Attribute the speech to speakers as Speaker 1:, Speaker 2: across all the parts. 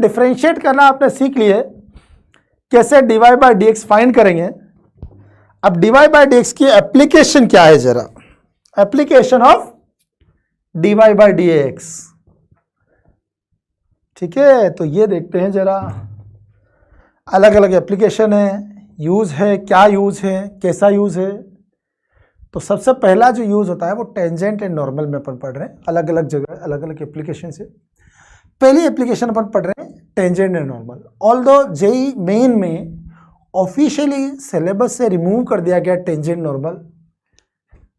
Speaker 1: Differentiate करना आपने सीख लिए, कैसे dy by d x find करेंगे। अब dy बाई डी एक्स की एप्लीकेशन क्या है, जरा application of dy by d x, ठीक है। तो ये देखते हैं जरा, अलग अलग एप्लीकेशन है, यूज है, क्या यूज है, कैसा यूज है। तो सबसे पहला जो यूज होता है वो टेंजेंट एंड नॉर्मल में अपन पढ़ रहे हैं, अलग अलग जगह अलग अलग एप्लीकेशन से। पहली एप्लीकेशन अपन पढ़ रहे हैं tangent and normal. Although JEE main में ऑफिशियली सिलेबस से रिमूव कर दिया गया टेंजेंट नॉर्मल,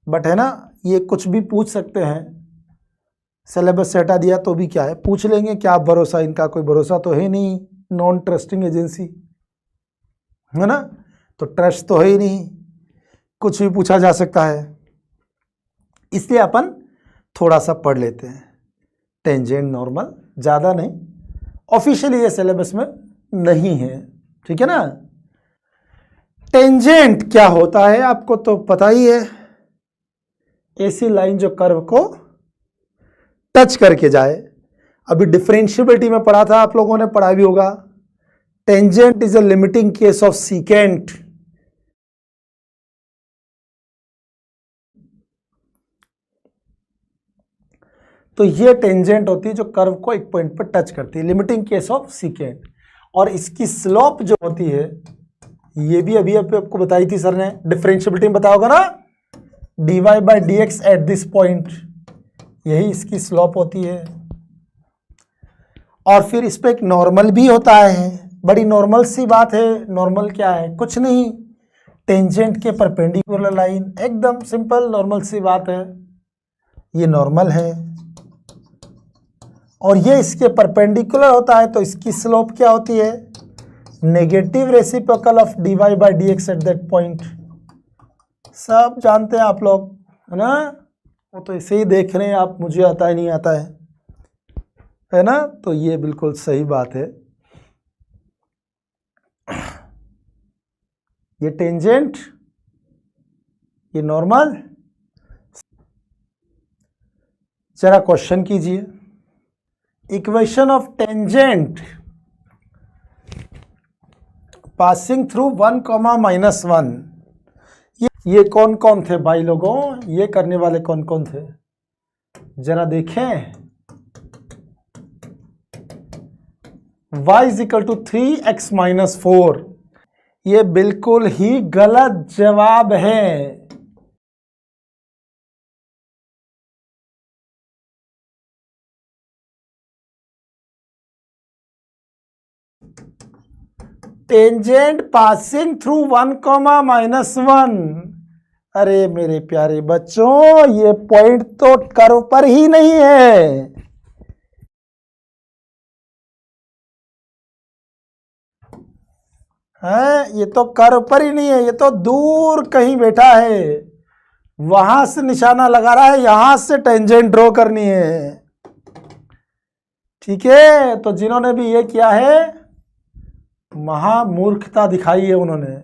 Speaker 1: बट है ना, ये कुछ भी पूछ सकते हैं, सिलेबस से हटा दिया तो भी क्या है, पूछ लेंगे, क्या भरोसा, इनका कोई भरोसा तो है नहीं, नॉन ट्रस्टिंग एजेंसी है ना, तो ट्रस्ट तो है ही नहीं, कुछ भी पूछा जा सकता है। इसलिए अपन थोड़ा सा पढ़ लेते हैं टेंजेंट नॉर्मल, ज़्यादा नहीं, ऑफिशियली ये सिलेबस में नहीं है, ठीक है ना। टेंजेंट क्या होता है आपको तो पता ही है, ऐसी लाइन जो कर्व को टच करके जाए। अभी डिफरेंशिएबिलिटी में पढ़ा था, आप लोगों ने पढ़ा भी होगा, tangent is a limiting case of secant. तो ये टेंजेंट होती है जो कर्व को एक पॉइंट पर टच करती है, लिमिटिंग केस ऑफ सीकेंट। और इसकी स्लोप जो होती है, ये भी अभी आपको बताई थी सर ने, डिफरेंशिएबिलिटी में बताया होगा ना, dy by d x at this point, यही इसकी स्लोप होती है। और फिर इस पे एक नॉर्मल भी होता है, बड़ी नॉर्मल सी बात है। नॉर्मल क्या है, कुछ नहीं, टेंजेंट के परपेंडिकुलर लाइन, एकदम सिंपल नॉर्मल सी बात है, ये नॉर्मल है और ये इसके परपेंडिकुलर होता है, तो इसकी स्लोप क्या होती है, negative reciprocal of dy by d x at that point. सब जानते हैं आप लोग, है ना, वो तो ऐसे ही देख रहे हैं आप, मुझे आता है नहीं आता है ना। तो ये बिल्कुल सही बात है। ये टेंजेंट, ये नॉर्मल। जरा क्वेश्चन कीजिए, equation of tangent passing through 1, -1, ये कौन कौन थे भाई लोगों, ये करने वाले कौन कौन थे, जरा देखें। y = 3x - 4, ये बिल्कुल ही गलत जवाब है। टेंजेंट पासिंग थ्रू 1, -1, अरे मेरे प्यारे बच्चों, ये पॉइंट तो कर्व पर ही नहीं है। ये तो कर्व पर ही नहीं है, ये तो दूर कहीं बैठा है, वहां से निशाना लगा रहा है, यहां से टेंजेंट ड्रॉ करनी है, ठीक है। तो जिन्होंने भी ये किया है, महामूर्खता दिखाई है उन्होंने।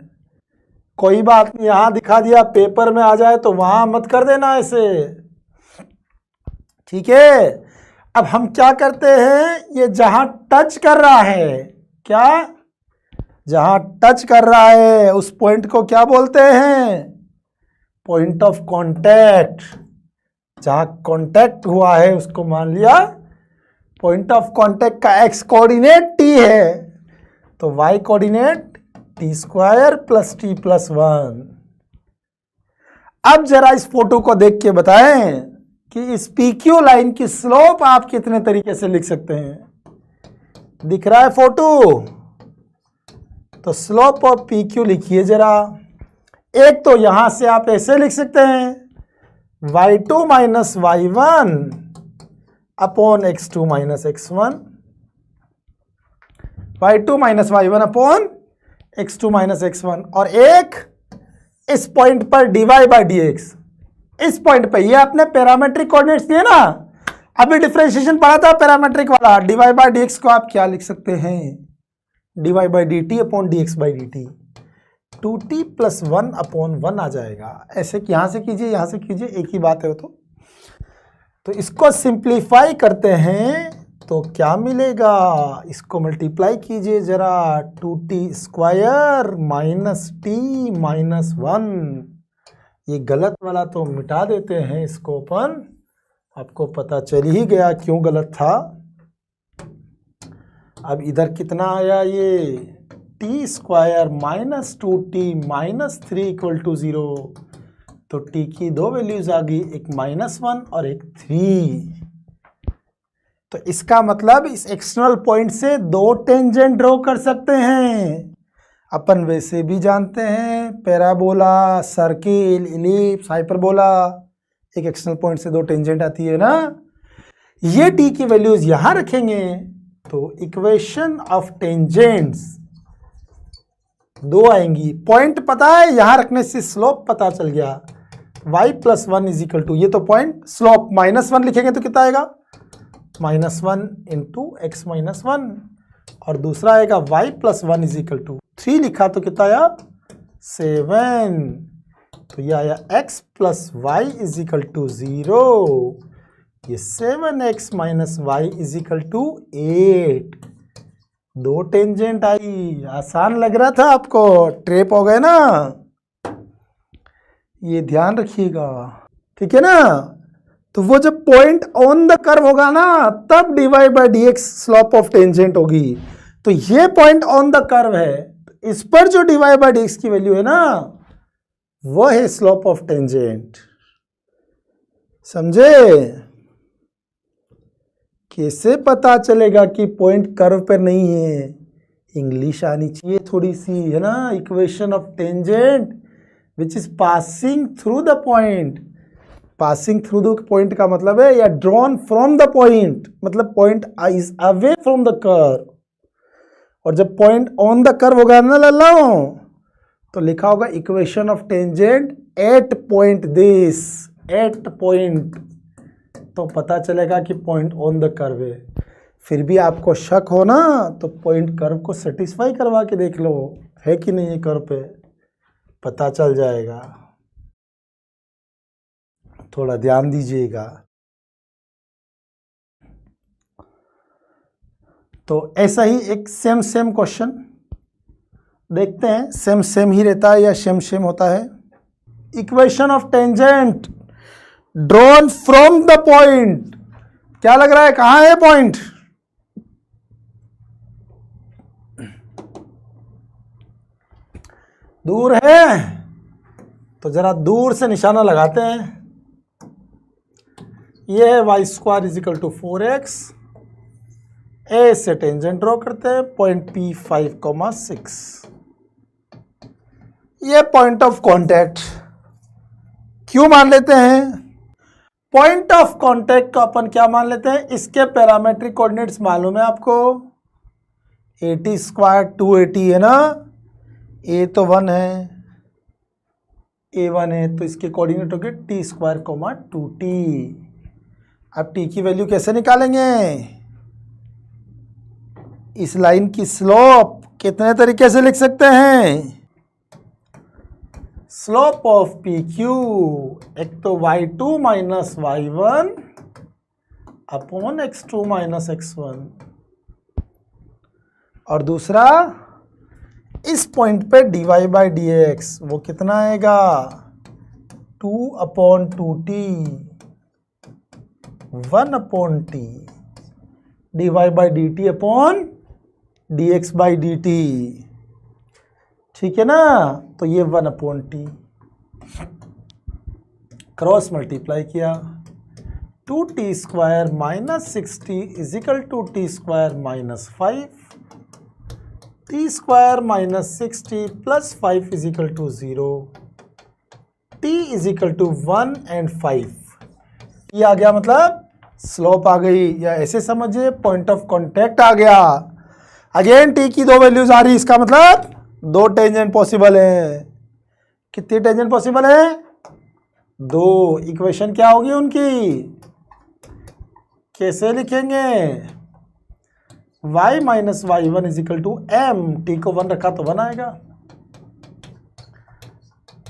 Speaker 1: कोई बात नहीं, यहां दिखा दिया, पेपर में आ जाए तो वहां मत कर देना ऐसे, ठीक है। अब हम क्या करते हैं, ये जहां टच कर रहा है, क्या, जहां टच कर रहा है उस पॉइंट को क्या बोलते हैं, पॉइंट ऑफ कांटेक्ट। जहां कांटेक्ट हुआ है उसको मान लिया पॉइंट ऑफ कांटेक्ट का x कोऑर्डिनेट t है, तो y कोऑर्डिनेट t² + t + 1। अब जरा इस फोटो को देख के बताएं कि इस PQ लाइन की स्लोप आप कितने तरीके से लिख सकते हैं। दिख रहा है फोटो, तो स्लोप ऑफ PQ लिखिए जरा। एक तो यहां से आप ऐसे लिख सकते हैं, y2 - y1 upon x2 - x1, y2 - y1 upon x2 - x1। और एक इस पॉइंट पर dy बाई डी एक्स, इस पॉइंट पे, ये आपने पैरामेट्रिक कोऑर्डिनेट्स दिए ना, अभी डिफरेंशिएशन पढ़ा था पैरामेट्रिक वाला, dy बाई डी एक्स को आप क्या लिख सकते हैं, dy by d T upon dx by d T, 2t + 1 upon 1 आ जाएगा। ऐसे कि यहां से कीजिए, यहां से कीजिए, एक ही बात है वो तो इसको सिंप्लीफाई करते हैं तो क्या मिलेगा, इसको मल्टीप्लाई कीजिए जरा, 2t² माइनस टी माइनस 1। ये गलत वाला तो मिटा देते हैं इसको अपन, आपको पता चल ही गया क्यों गलत था। अब इधर कितना आया, ये t² minus 2t minus 3 equal to 0। तो t की दो वैल्यूज आ गई, एक -1 और एक 3। तो इसका मतलब इस एक्सटर्नल पॉइंट से दो टेंजेंट ड्रॉ कर सकते हैं। अपन वैसे भी जानते हैं पैराबोला, सर्किल, इलिप्स, हाइपरबोला, एक एक्सटर्नल पॉइंट से दो टेंजेंट आती है ना। ये t की वैल्यूज यहां रखेंगे तो इक्वेशन ऑफ टेंजेंट्स दो आएंगी। पॉइंट पता है, यहां रखने से स्लोप पता चल गया, y + 1 इज इक्वल टू, ये तो पॉइंट स्लोप -1 लिखेंगे तो कितना आएगा, -1 इंटू x - 1, और दूसरा आएगा y + 1 इज इक्वल टू 3 लिखा तो कितना आया 7। तो ये आया x + y is equal to 0। ये 7x - y is equal to 8। दो टेंजेंट आई, आसान लग रहा था आपको, ट्रेप हो गए ना, ये ध्यान रखिएगा, ठीक है ना। तो वो जब पॉइंट ऑन द कर्व होगा ना, तब dy/dx स्लोप ऑफ टेंजेंट होगी। तो ये पॉइंट ऑन द कर्व है, इस पर जो dy/dx की वैल्यू है ना, वो है स्लोप ऑफ टेंजेंट। समझे? कैसे पता चलेगा कि पॉइंट कर्व पर नहीं है, इंग्लिश आनी चाहिए थोड़ी सी, है ना। Equation of tangent which is passing through the point. Passing through the point का मतलब है या ड्रॉन फ्रॉम द पॉइंट, मतलब point is away from the curve. और जब पॉइंट ऑन द कर्व होगा ना लल्लाओ, तो लिखा होगा equation of tangent at point this, at point, तो पता चलेगा कि पॉइंट ऑन द कर्व है। फिर भी आपको शक हो ना, तो पॉइंट कर्व को सेटिस्फाई करवा के देख लो है कि नहीं है कर्व पे, पता चल जाएगा। थोड़ा ध्यान दीजिएगा। तो ऐसा ही एक सेम क्वेश्चन देखते हैं, सेम ही रहता है या सेम होता है। Equation of tangent drawn from the point, क्या लग रहा है कहां है पॉइंट, दूर है, तो जरा दूर से निशाना लगाते हैं। ये है y² is equal to 4x, ए से टेंजेंट ड्रॉ करते हैं, पॉइंट P5,6। ये पॉइंट ऑफ कांटेक्ट क्यों मान लेते हैं, पॉइंट ऑफ कांटेक्ट को अपन क्या मान लेते हैं, इसके पैरामेट्रिक कोऑर्डिनेट्स मालूम है आपको, 80² 280 है ना, ए तो 1 है, A1 है, तो इसके कोऑर्डिनेट हो गए t², 2t। अब t की वैल्यू कैसे निकालेंगे, इस लाइन की स्लोप कितने तरीके से लिख सकते हैं, स्लोप ऑफ PQ, एक तो y2 minus y1 upon x2 minus x1, और दूसरा इस पॉइंट पे dy/dx, वो कितना आएगा 2/2t 1/t dy/dt upon dx/dt, ठीक है ना। तो ये 1/t क्रॉस मल्टीप्लाई किया, 2t² minus 6t is equal to t² minus 5, t² minus 6t plus 5 is equal to 0, t is equal to 1 and 5। ये आ गया, मतलब स्लोप आ गई, या ऐसे समझिए पॉइंट ऑफ कांटेक्ट आ गया। अगेन t की दो वैल्यूज आ रही, इसका मतलब दो टेंजेंट पॉसिबल है। कितनी टेंजेंट पॉसिबल है, दो। इक्वेशन क्या होगी उनकी, कैसे लिखेंगे, y minus y1 is equal to m, t को 1 रखा तो 1 आएगा,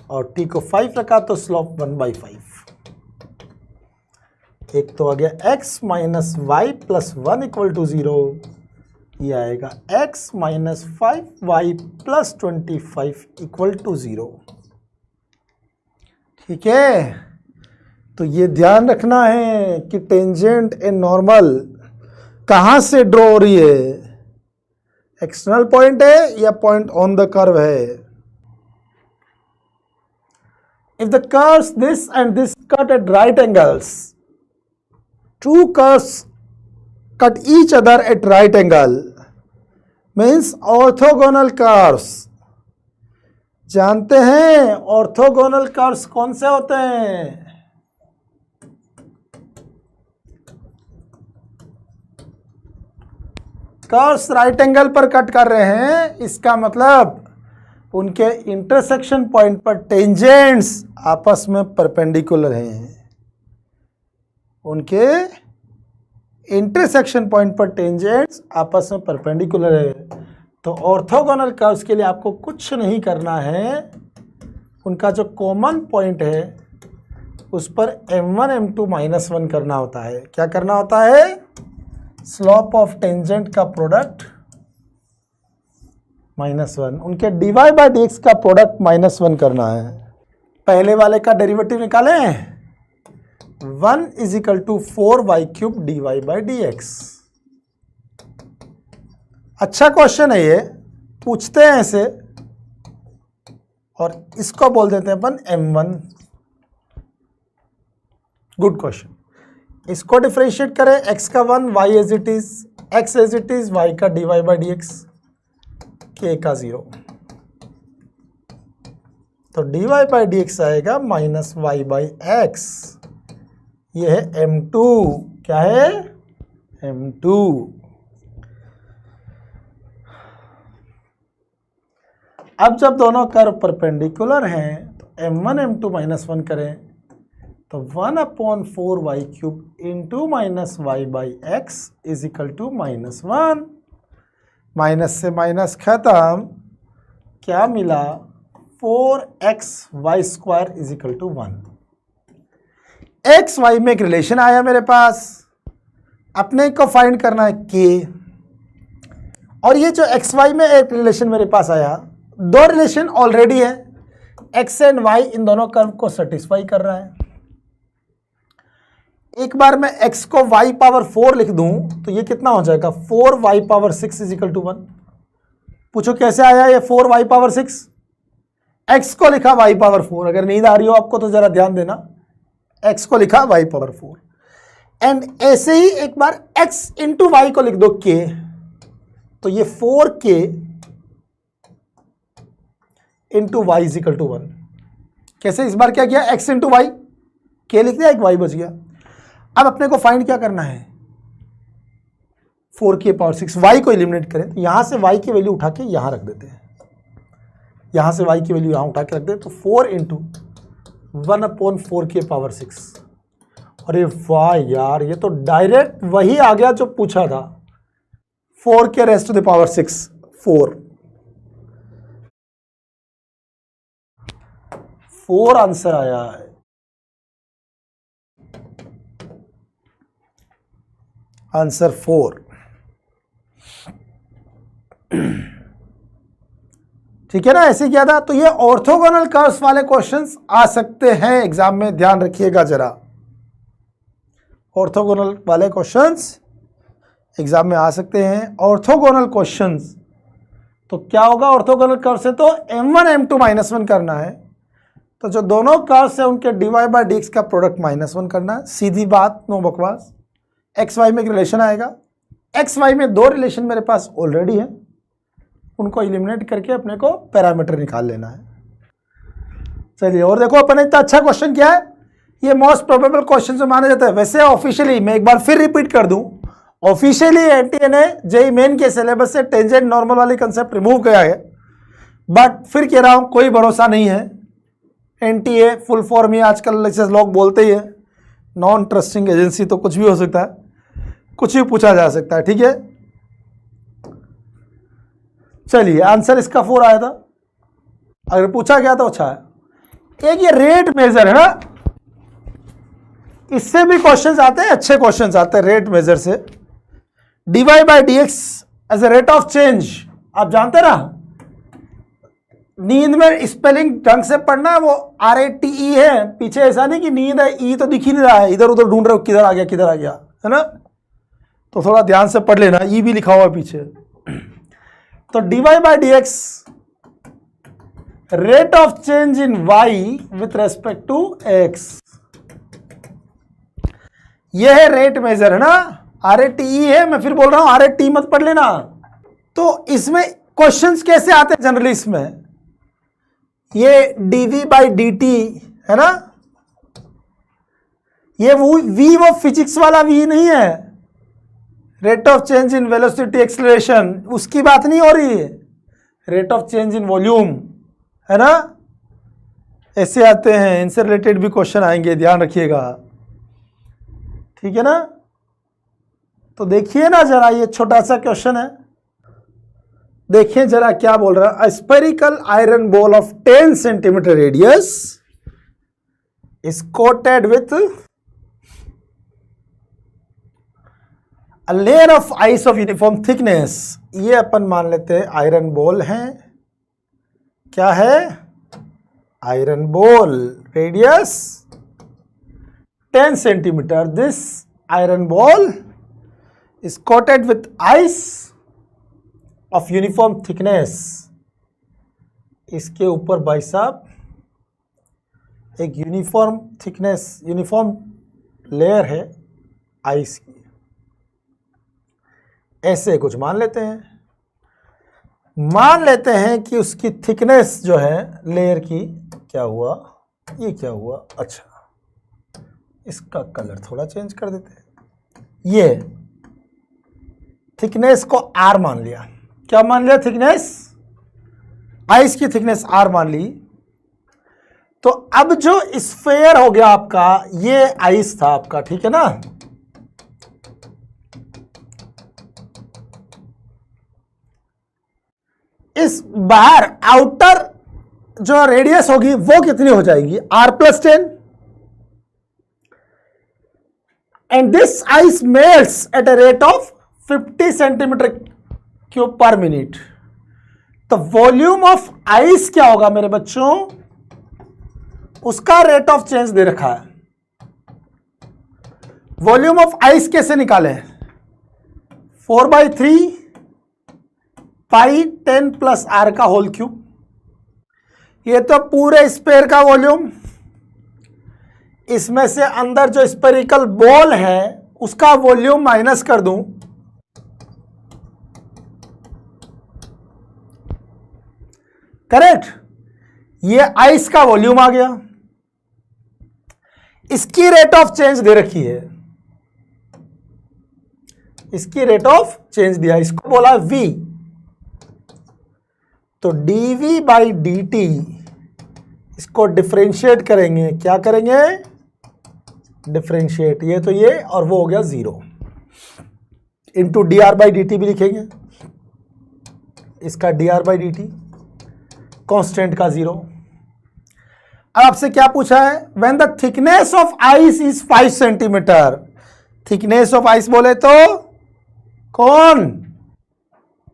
Speaker 1: और t को 5 रखा तो स्लोप 1/5। एक तो आ गया x minus y plus 1 equal to 0, ये आएगा x minus 5y plus 25 equal to 0। ठीक है, तो ये ध्यान रखना है कि टेंजेंट एंड नॉर्मल कहाँ से ड्रॉ हो रही है, एक्सटर्नल पॉइंट है या पॉइंट ऑन द कर्व है। If the curves this and this cut at right angles, two curves cut each other at right angle means orthogonal curves। जानते हैं ऑर्थोगोनल कर्व्स कौन से होते हैं? कर्व्स राइट एंगल पर कट कर रहे हैं, इसका मतलब उनके इंटरसेक्शन पॉइंट पर टेंजेंट्स आपस में परपेंडिकुलर हैं। उनके इंटरसेक्शन पॉइंट पर टेंजेंट्स आपस में परपेंडिकुलर है। तो ऑर्थोगोनल कर्व्स के लिए आपको कुछ नहीं करना है, उनका जो कॉमन पॉइंट है उस पर m1 m2 माइनस 1 करना होता है। क्या करना होता है? स्लोप ऑफ टेंजेंट का प्रोडक्ट -1, उनके dy बाई dx का प्रोडक्ट -1 करना है। पहले वाले का डेरिवेटिव निकालें, 1 is equal to 4y cube dy by dx। अच्छा क्वेश्चन है ये, पूछते हैं ऐसे, और इसको बोल देते हैं अपन m1। Good question. इसको डिफरेंशिएट करें, x का 1, y as it is, x as it is, y का dy बाई dx, k का 0। तो dy बाई dx आएगा माइनस y बाई x। ये है m2। क्या है? m2। अब जब दोनों कर्व परपेंडिकुलर हैं तो m1 m2 माइनस 1 करें तो 1/4y cube into minus y by x is equal to -1। Minus से माइनस खत्म, क्या मिला? 4xy square is equal to 1। X y में एक रिलेशन आया मेरे पास, अपने को फाइंड करना है k। और ये जो एक्स वाई में एक रिलेशन मेरे पास आया, दो रिलेशन ऑलरेडी है, x एंड y इन दोनों कर्व को सेटिस्फाई कर रहा है। एक बार मैं x को y पावर 4 लिख दूं तो ये कितना हो जाएगा? 4y power 6 is equal to 1। पूछो कैसे आया ये 4y पावर 6? x को लिखा y पावर 4। अगर नींद आ रही हो आपको तो जरा ध्यान देना, x को लिखा y पावर 4। एंड ऐसे ही एक बार x इंटू वाई को लिख दो k, तो ये 4k into y is equal to 1। कैसे? इस बार क्या किया? x इंटू वाई, k लिख दिया, एक y बच गया। अब अपने को फाइंड क्या करना है? 4k पावर 6, y को एलिमिनेट करें तो यहां से y की वैल्यू उठा के यहां रख देते हैं, यहां से y की वैल्यू यहां उठा के रख देते, तो 4 इंटू 1/4k पावर 6। अरे वाह यार, ये तो डायरेक्ट वही आ गया जो पूछा था, 4k raise to the power 6, 4 answer आया है। आंसर 4। ठीक है ना, ऐसे किया था। तो ये ऑर्थोगोनल कर्व्स वाले क्वेश्चंस आ सकते हैं एग्जाम में, ध्यान रखिएगा जरा। ऑर्थोगोनल वाले क्वेश्चंस एग्जाम में आ सकते हैं। ऑर्थोगोनल क्वेश्चंस तो क्या होगा? ऑर्थोगोनल कर्व से तो m1 m2 माइनस 1 करना है, तो जो दोनों कर्व्स है उनके dy बाई dx का प्रोडक्ट -1 करना है। सीधी बात, नो बकवास। एक्स वाई में एक रिलेशन आएगा, एक्स वाई में दो रिलेशन मेरे पास ऑलरेडी है, उनको एलिमिनेट करके अपने को पैरामीटर निकाल लेना है। चलिए और देखो, अपन ने इतना अच्छा क्वेश्चन किया है, ये मोस्ट प्रोबेबल क्वेश्चन जो माना जाता है। वैसे ऑफिशियली मैं एक बार फिर रिपीट कर दूं, ऑफिशियली एनटीए ने जेईई मेन के सिलेबस से टेंजेंट नॉर्मल वाली कंसेप्ट रिमूव किया है, बट फिर कह रहा हूं कोई भरोसा नहीं है। एनटीए फुल फॉर्म ही आजकल लोग बोलते ही है, नॉन ट्रस्टिंग एजेंसी, तो कुछ भी हो सकता है, कुछ भी पूछा जा सकता है। ठीक है, चलिए आंसर इसका 4 आया था, अगर पूछा गया तो अच्छा है। एक ये रेट मेजर है ना, इससे भी क्वेश्चंस आते हैं, अच्छे क्वेश्चंस आते हैं रेट मेजर से। dy by d x as a rate of change, आप जानते ना, नींद में स्पेलिंग ढंग से पढ़ना, वो RATE है पीछे, ऐसा नहीं कि नींद है, ई तो दिख ही नहीं रहा है, इधर उधर ढूंढ रहे हो किधर आ गया किधर आ गया, है ना, तो थोड़ा ध्यान से पढ़ लेना, ई भी लिखा हुआ है पीछे। तो dy by d x rate of change in y with respect to x, ये है रेट मेजर, है ना, RATE है, मैं फिर बोल रहा हूं RAT मत पढ़ लेना। तो इसमें क्वेश्चंस कैसे आते हैं जनरली, इसमें ये dv बाई डी टी है ना, ये वो फिजिक्स वाला v नहीं है, rate of change in velocity acceleration, उसकी बात नहीं हो रही है, rate of change in volume, है ना, ऐसे आते हैं, इनसे रिलेटेड भी क्वेश्चन आएंगे, ध्यान रखिएगा, ठीक है ना। तो देखिए ना जरा, ये छोटा सा क्वेश्चन है, देखिए जरा क्या बोल रहा है। Spherical iron ball of 10 centimetre radius is coated with a layer of ice of uniform thickness, ये अपन मान लेते हैं आयरन बॉल है, क्या है, iron ball, radius 10 centimetre, this iron ball is coated with ice of uniform thickness, इसके ऊपर भाई साहब एक यूनिफॉर्म थिकनेस, यूनिफॉर्म लेयर है आइस की, ऐसे कुछ मान लेते हैं, मान लेते हैं कि उसकी थिकनेस जो है लेयर की, क्या हुआ, ये क्या हुआ, अच्छा इसका कलर थोड़ा चेंज कर देते हैं, ये थिकनेस को R मान लिया, क्या मान लिया, थिकनेस, आइस की थिकनेस R मान ली। तो अब जो स्फेयर हो गया आपका, ये आइस था आपका, ठीक है ना, इस बाहर आउटर जो रेडियस होगी वो कितनी हो जाएगी, R+10, and this ice melts at a rate of 50 centimetre cube per minute. तो वॉल्यूम ऑफ आइस क्या होगा मेरे बच्चों, उसका रेट ऑफ चेंज दे रखा है। वॉल्यूम ऑफ आइस कैसे निकाले, 4/3 पाई 10 प्लस R का होल क्यूब, ये तो पूरे स्पेयर का वॉल्यूम, इसमें से अंदर जो स्पेरिकल बॉल है उसका वॉल्यूम माइनस कर दूं, करेक्ट, ये आइस का वॉल्यूम आ गया, इसकी रेट ऑफ चेंज दे रखी है, इसकी रेट ऑफ चेंज दिया, इसको बोला v, तो dv बाई डी टी, इसको डिफरेंशिएट करेंगे, क्या करेंगे, डिफरेंशिएट, ये तो ये और वो हो गया 0, into dr by d T भी लिखेंगे, इसका dr by d T constant का 0। अब आपसे क्या पूछा है, when the thickness of ice is 5 centimetre, thickness of ice बोले तो कौन,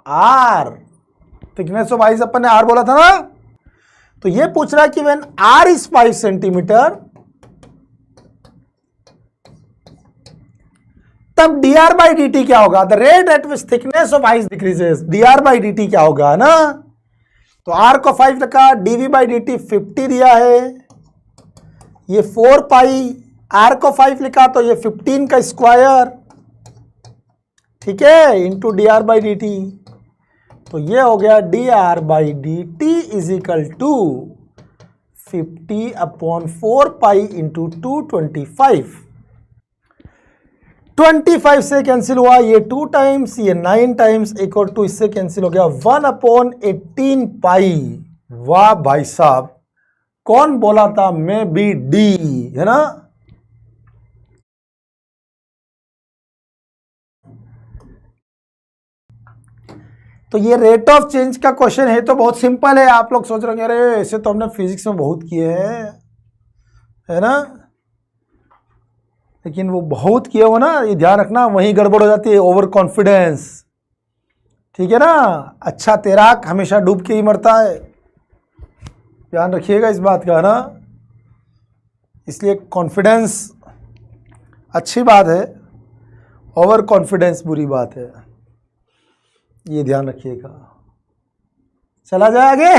Speaker 1: R, थिकनेस ऑफ आइस अपन ने R बोला था ना, तो ये पूछ रहा है कि व्हेन R इज 5 सेंटीमीटर, तब dr बाई डी टी क्या होगा, the rate at which thickness of ice decreases, dr by d T क्या होगा ना, तो R को 5 रखा, dv बाई डी टी 50 दिया है, ये 4 पाई, R को 5 लिखा तो ये 15 का स्क्वायर, ठीक है, into dr by d t, तो ये हो गया dr by d t is equal to 50/4 pi into 225, 25 से कैंसिल हुआ, ये 2 टाइम्स, ये 9 टाइम्स, इक्वल टू इससे कैंसिल हो गया 1/18 पाई। वाह भाई साहब, कौन बोला था, मैं भी डी, है ना, तो ये रेट ऑफ चेंज का क्वेश्चन है, तो बहुत सिंपल है, आप लोग सोच रहे होंगे अरे ऐसे तो हमने फिजिक्स में बहुत किए हैं, है ना, लेकिन वो बहुत किए हो ना, ये ध्यान रखना, वहीं गड़बड़ हो जाती है, ओवर कॉन्फिडेंस। ठीक है ना, अच्छा तैराक हमेशा डूब के ही मरता है, ध्यान रखिएगा इस बात का ना। इसलिए कॉन्फिडेंस अच्छी बात है, ओवर कॉन्फिडेंस बुरी बात है, ये ध्यान रखिएगा। चला जाए आगे,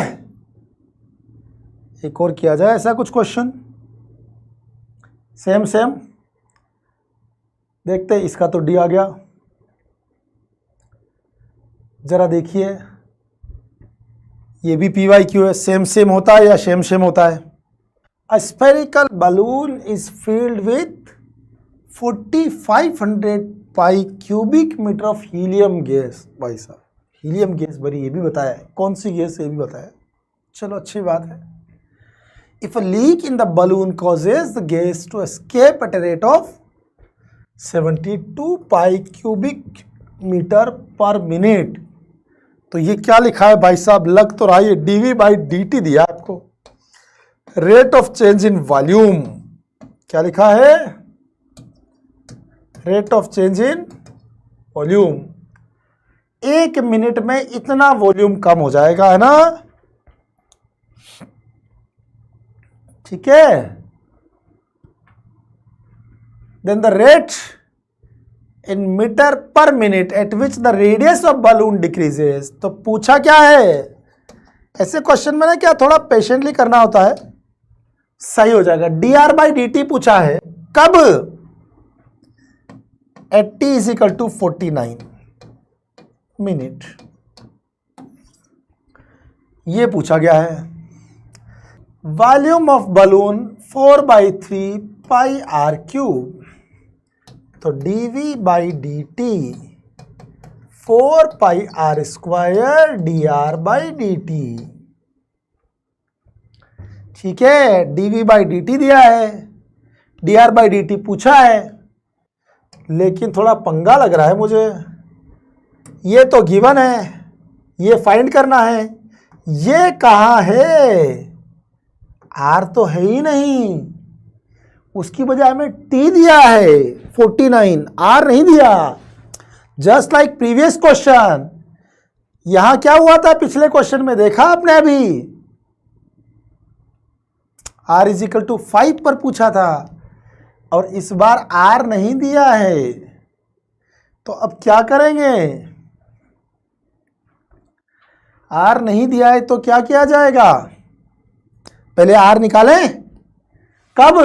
Speaker 1: एक और किया जाए ऐसा कुछ क्वेश्चन, सेम देखते हैं। इसका तो डी आ गया, जरा देखिए, ये भी PYQ है। सेम होता है या सेम होता है? A spherical balloon is filled with 4500 pi cubic metre of helium gas. भाई साहब, हीलियम गैस भरी, ये भी बताया है, कौन सी गैस ये भी बताया। चलो अच्छी बात है। If a leak in the balloon causes the gas to escape at a rate of 72 pi cubic metre per minute. तो ये क्या लिखा है भाई साहब, लग तो रहा है dV/dt दिया आपको। Rate of change in volume क्या लिखा है? Rate of change in volume, 1 minute में इतना वॉल्यूम कम हो जाएगा, है ना? ठीक है। Then the rate in metre per minute at which the radius of balloon decreases. तो पूछा क्या है ऐसे क्वेश्चन में ना, क्या थोड़ा पेशेंटली करना होता है, सही हो जाएगा। dr/dt पूछा है, कब? एट t = 49 मिनट, ये पूछा गया है। Volume of balloon 4/3 pi r³। तो dV/dt 4 पाई r² dr/dt। ठीक है, dV/dt दिया है, dr/dt पूछा है, लेकिन थोड़ा पंगा लग रहा है मुझे। ये तो गिवन है, ये फाइंड करना है, ये कहाँ है? R तो है ही नहीं, उसकी बजाय में T दिया है 49, R नहीं दिया। जस्ट लाइक प्रीवियस क्वेश्चन, यहां क्या हुआ था पिछले क्वेश्चन में, देखा आपने अभी, R = 5 पर पूछा था, और इस बार R नहीं दिया है। तो अब क्या करेंगे? R नहीं दिया है तो क्या किया जाएगा? पहले R निकालें, कब?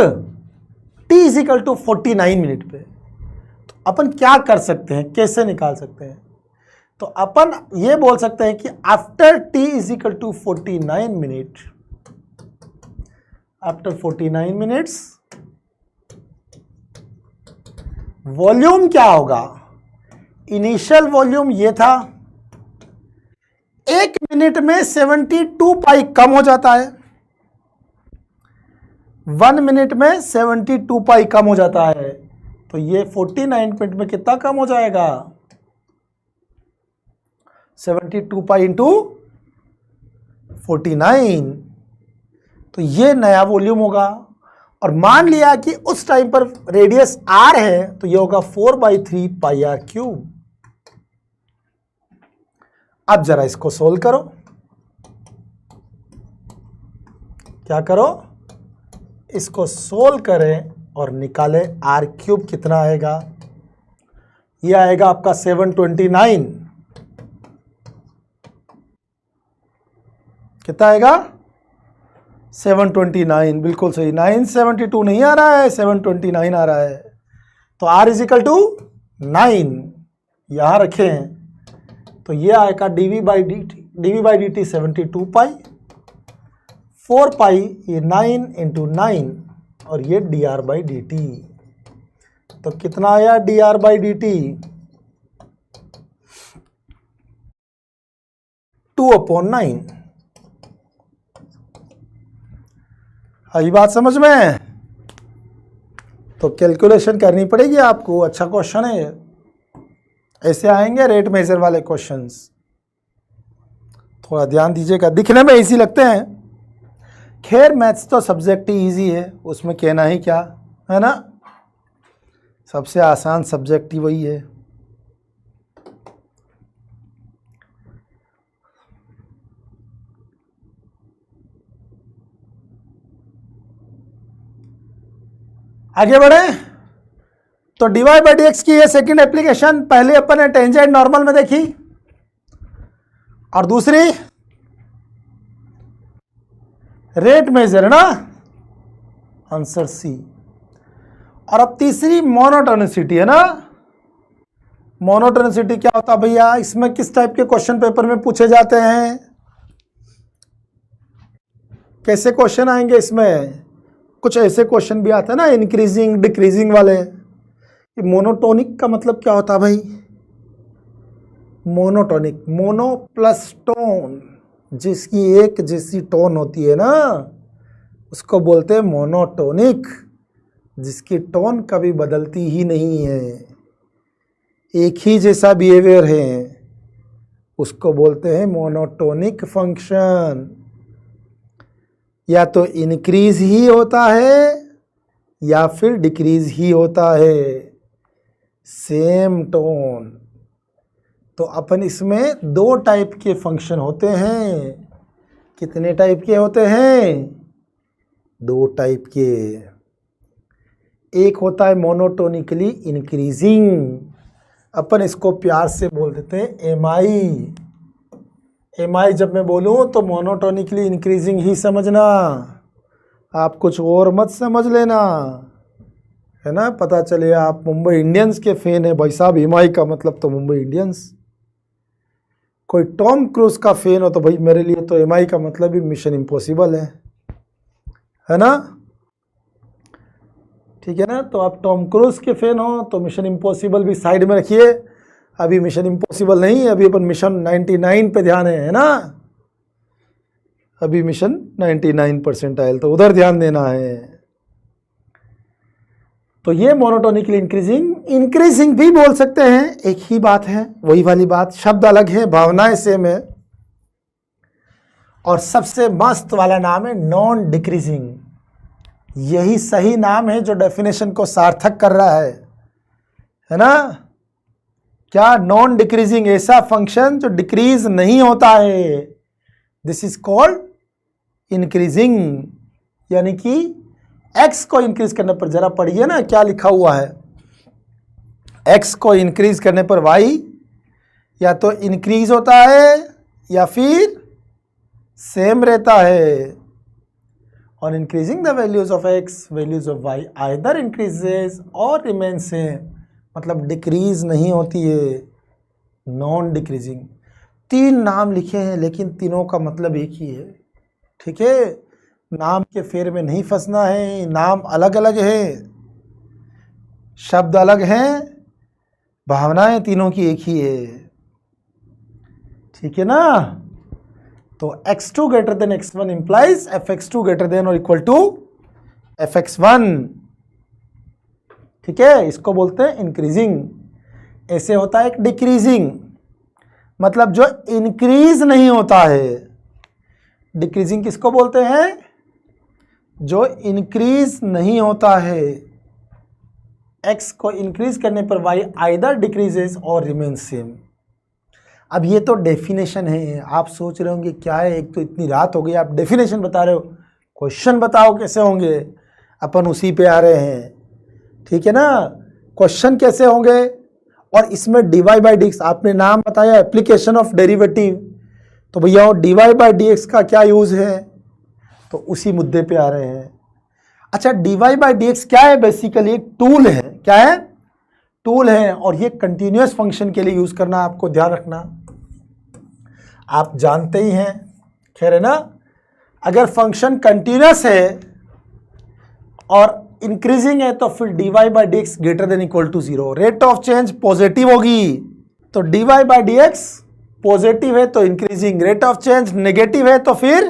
Speaker 1: T = 49 मिनट पे। तो अपन क्या कर सकते हैं, कैसे निकाल सकते हैं? तो अपन ये बोल सकते हैं कि after T = 49 minute, after 49 minutes volume क्या होगा? इनिशियल वॉल्यूम ये था, 1 मिनट में 72 पाई कम हो जाता है, 1 मिनट में 72 पाई कम हो जाता है। तो ये 49 मिनट में कितना कम हो जाएगा? 72 पाई इंटू 49। तो ये नया वॉल्यूम होगा। और मान लिया कि उस टाइम पर रेडियस R है, तो ये होगा 4/3 पाई r³। अब जरा इसको सोल्व करो, क्या करो? इसको सोल्व करें और निकालें r³ कितना आएगा। ये आएगा आपका 729। कितना आएगा? 729, बिल्कुल सही। 972 नहीं आ रहा है, 729 आ रहा है। तो R = 9 यहां रखें, तो ये आएगा dV/dt 72 पाई, 4 पाई, ये 9 × 9, और ये dr/dt। तो कितना आया dr/dt? 2/9। आई बात समझ में? तो कैलकुलेशन करनी पड़ेगी आपको। अच्छा क्वेश्चन है ये, ऐसे आएंगे रेट मेजर वाले क्वेश्चंस, थोड़ा ध्यान दीजिएगा। दिखने में इजी लगते हैं, खैर मैथ्स तो सब्जेक्ट ही ईजी है, उसमें कहना ही क्या है ना। सबसे आसान सब्जेक्ट ही वही है। आगे बढ़े तो डीवाई बाई डी एक्स की ये सेकेंड एप्लीकेशन पहले अपन ने टेंजेंट नॉर्मल में देखी, और दूसरी रेट मेजर ना, आंसर सी। और अब तीसरी मोनोटोनिसिटी है ना। मोनोटोनिसिटी क्या होता है भैया, इसमें किस टाइप के क्वेश्चन पेपर में पूछे जाते हैं, कैसे क्वेश्चन आएंगे इसमें? कुछ ऐसे क्वेश्चन भी आते हैं ना इंक्रीजिंग डिक्रीजिंग वाले। मोनोटोनिक का मतलब क्या होता है भाई? मोनोटोनिक, मोनो प्लस टोन, जिसकी एक जैसी टोन होती है ना उसको बोलते हैं मोनोटोनिक। जिसकी टोन कभी बदलती ही नहीं है, एक ही जैसा बिहेवियर है, उसको बोलते हैं मोनोटोनिक फंक्शन। या तो इंक्रीज ही होता है या फिर डिक्रीज ही होता है, सेम टोन। तो अपन इसमें दो टाइप के फंक्शन होते हैं। कितने टाइप के होते हैं? दो टाइप के। एक होता है मोनोटोनिकली इंक्रीजिंग, अपन इसको प्यार से बोल देते हैं एम आई। एम आई जब मैं बोलूँ तो मोनोटोनिकली इंक्रीजिंग ही समझना, आप कुछ और मत समझ लेना, है ना। पता चले आप मुंबई इंडियंस के फैन है भाई साहब, एम आई का मतलब तो मुंबई इंडियंस। कोई टॉम क्रूज का फैन हो तो भाई मेरे लिए तो एम आई का मतलब ही मिशन इम्पॉसिबल है ना। ठीक है ना। तो आप टॉम क्रूज के फैन हो तो मिशन इम्पॉसिबल भी साइड में रखिए, अभी मिशन इम्पॉसिबल नहीं, अभी अपन मिशन 99 पे ध्यान है ना। अभी मिशन 99% तो उधर ध्यान देना है। तो ये मोनोटोनिकली इंक्रीजिंग भी बोल सकते हैं, एक ही बात है, वही वाली बात, शब्द अलग है, भावनाएं सेम है। और सबसे मस्त वाला नाम है नॉन डिक्रीजिंग। यही सही नाम है जो डेफिनेशन को सार्थक कर रहा है ना। क्या? नॉन डिक्रीजिंग, ऐसा फंक्शन जो डिक्रीज नहीं होता है, दिस इज कॉल्ड इंक्रीजिंग। यानी कि x को इंक्रीज करने पर, जरा पढ़िए ना क्या लिखा हुआ है, x को इंक्रीज करने पर y या तो इंक्रीज होता है या फिर सेम रहता है। और increasing the values of x, values of y either increases और रिमेन सेम, मतलब डिक्रीज नहीं होती है, नॉन डिक्रीजिंग। तीन नाम लिखे हैं लेकिन तीनों का मतलब एक ही है, ठीक है। नाम के फेर में नहीं फंसना है, नाम अलग अलग है, शब्द अलग हैं, भावनाएं तीनों की एक ही है, ठीक है ना। तो x2 greater than x1 implies fx2 greater than or equal to fx1, ठीक है। इसको बोलते हैं इंक्रीजिंग। ऐसे होता है एक डिक्रीजिंग, मतलब जो इंक्रीज नहीं होता है। डिक्रीजिंग किसको बोलते हैं? जो इंक्रीज नहीं होता है। x को इंक्रीज करने पर y आइदर डिक्रीजेस और रिमेन सेम। अब ये तो डेफिनेशन है, आप सोच रहे होंगे क्या है, एक तो इतनी रात हो गई आप डेफिनेशन बता रहे हो, क्वेश्चन बताओ कैसे होंगे। अपन उसी पे आ रहे हैं, ठीक है ना। क्वेश्चन कैसे होंगे, और इसमें dy बाई डी एक्स, आपने नाम बताया एप्लीकेशन ऑफ डेरिवेटिव, तो भैया और dy बाई डी एक्स का क्या यूज़ है, तो उसी मुद्दे पे आ रहे हैं। अच्छा, dy बाई डी एक्स क्या है? बेसिकली एक टूल है। क्या है? टूल है, और ये कंटिन्यूस फंक्शन के लिए यूज़ करना, आपको ध्यान रखना, आप जानते ही हैं, खैर है ना। अगर फंक्शन कंटिन्यूस है और इंक्रीजिंग है तो फिर dy by d x greater than equal to 0, rate of change positive होगी। तो dy by d x positive है तो increasing, rate of change negative है तो फिर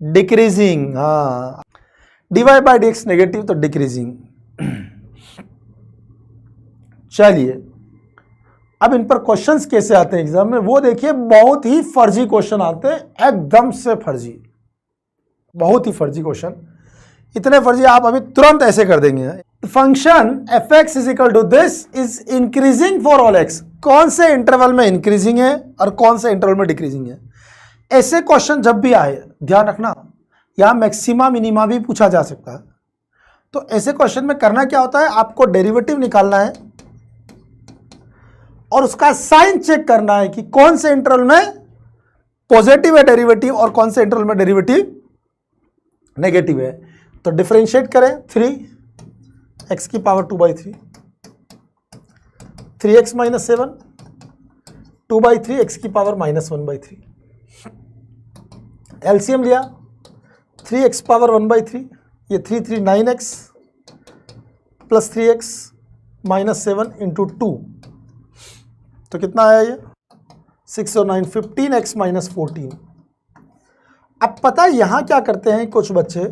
Speaker 1: डिक्रीजिंग। हाँ, dy by d x negative तो डिक्रीजिंग। चलिए, अब इन पर क्वेश्चंस कैसे आते हैं एग्जाम में वो देखिए। बहुत ही फर्जी क्वेश्चन आते हैं, एकदम से फर्जी, बहुत ही फर्जी क्वेश्चन, इतने फर्जी आप अभी तुरंत ऐसे कर देंगे। Function f x is equal to this is increasing for all x. कौन से इंटरवल में इंक्रीजिंग है और कौन से इंटरवल में डिक्रीजिंग है। ऐसे क्वेश्चन जब भी आए ध्यान रखना, यहां मैक्सिमा मिनिमा भी पूछा जा सकता है। तो ऐसे क्वेश्चन में करना क्या होता है, आपको डेरिवेटिव निकालना है और उसका साइन चेक करना है कि कौन से इंटरवल में पॉजिटिव है डेरिवेटिव और कौन से इंटरवल में डेरिवेटिव नेगेटिव है। तो डिफरेंशिएट करें 3x की पावर 2/3, 3x माइनस 7, 2/3 x की पावर -1/3। एलसीएम लिया 3x पावर 1/3, ये 3 9x plus 3x minus 7 into 2, तो कितना आया ये 6 और 9 15x माइनस 14। अब पता है यहां क्या करते हैं कुछ बच्चे,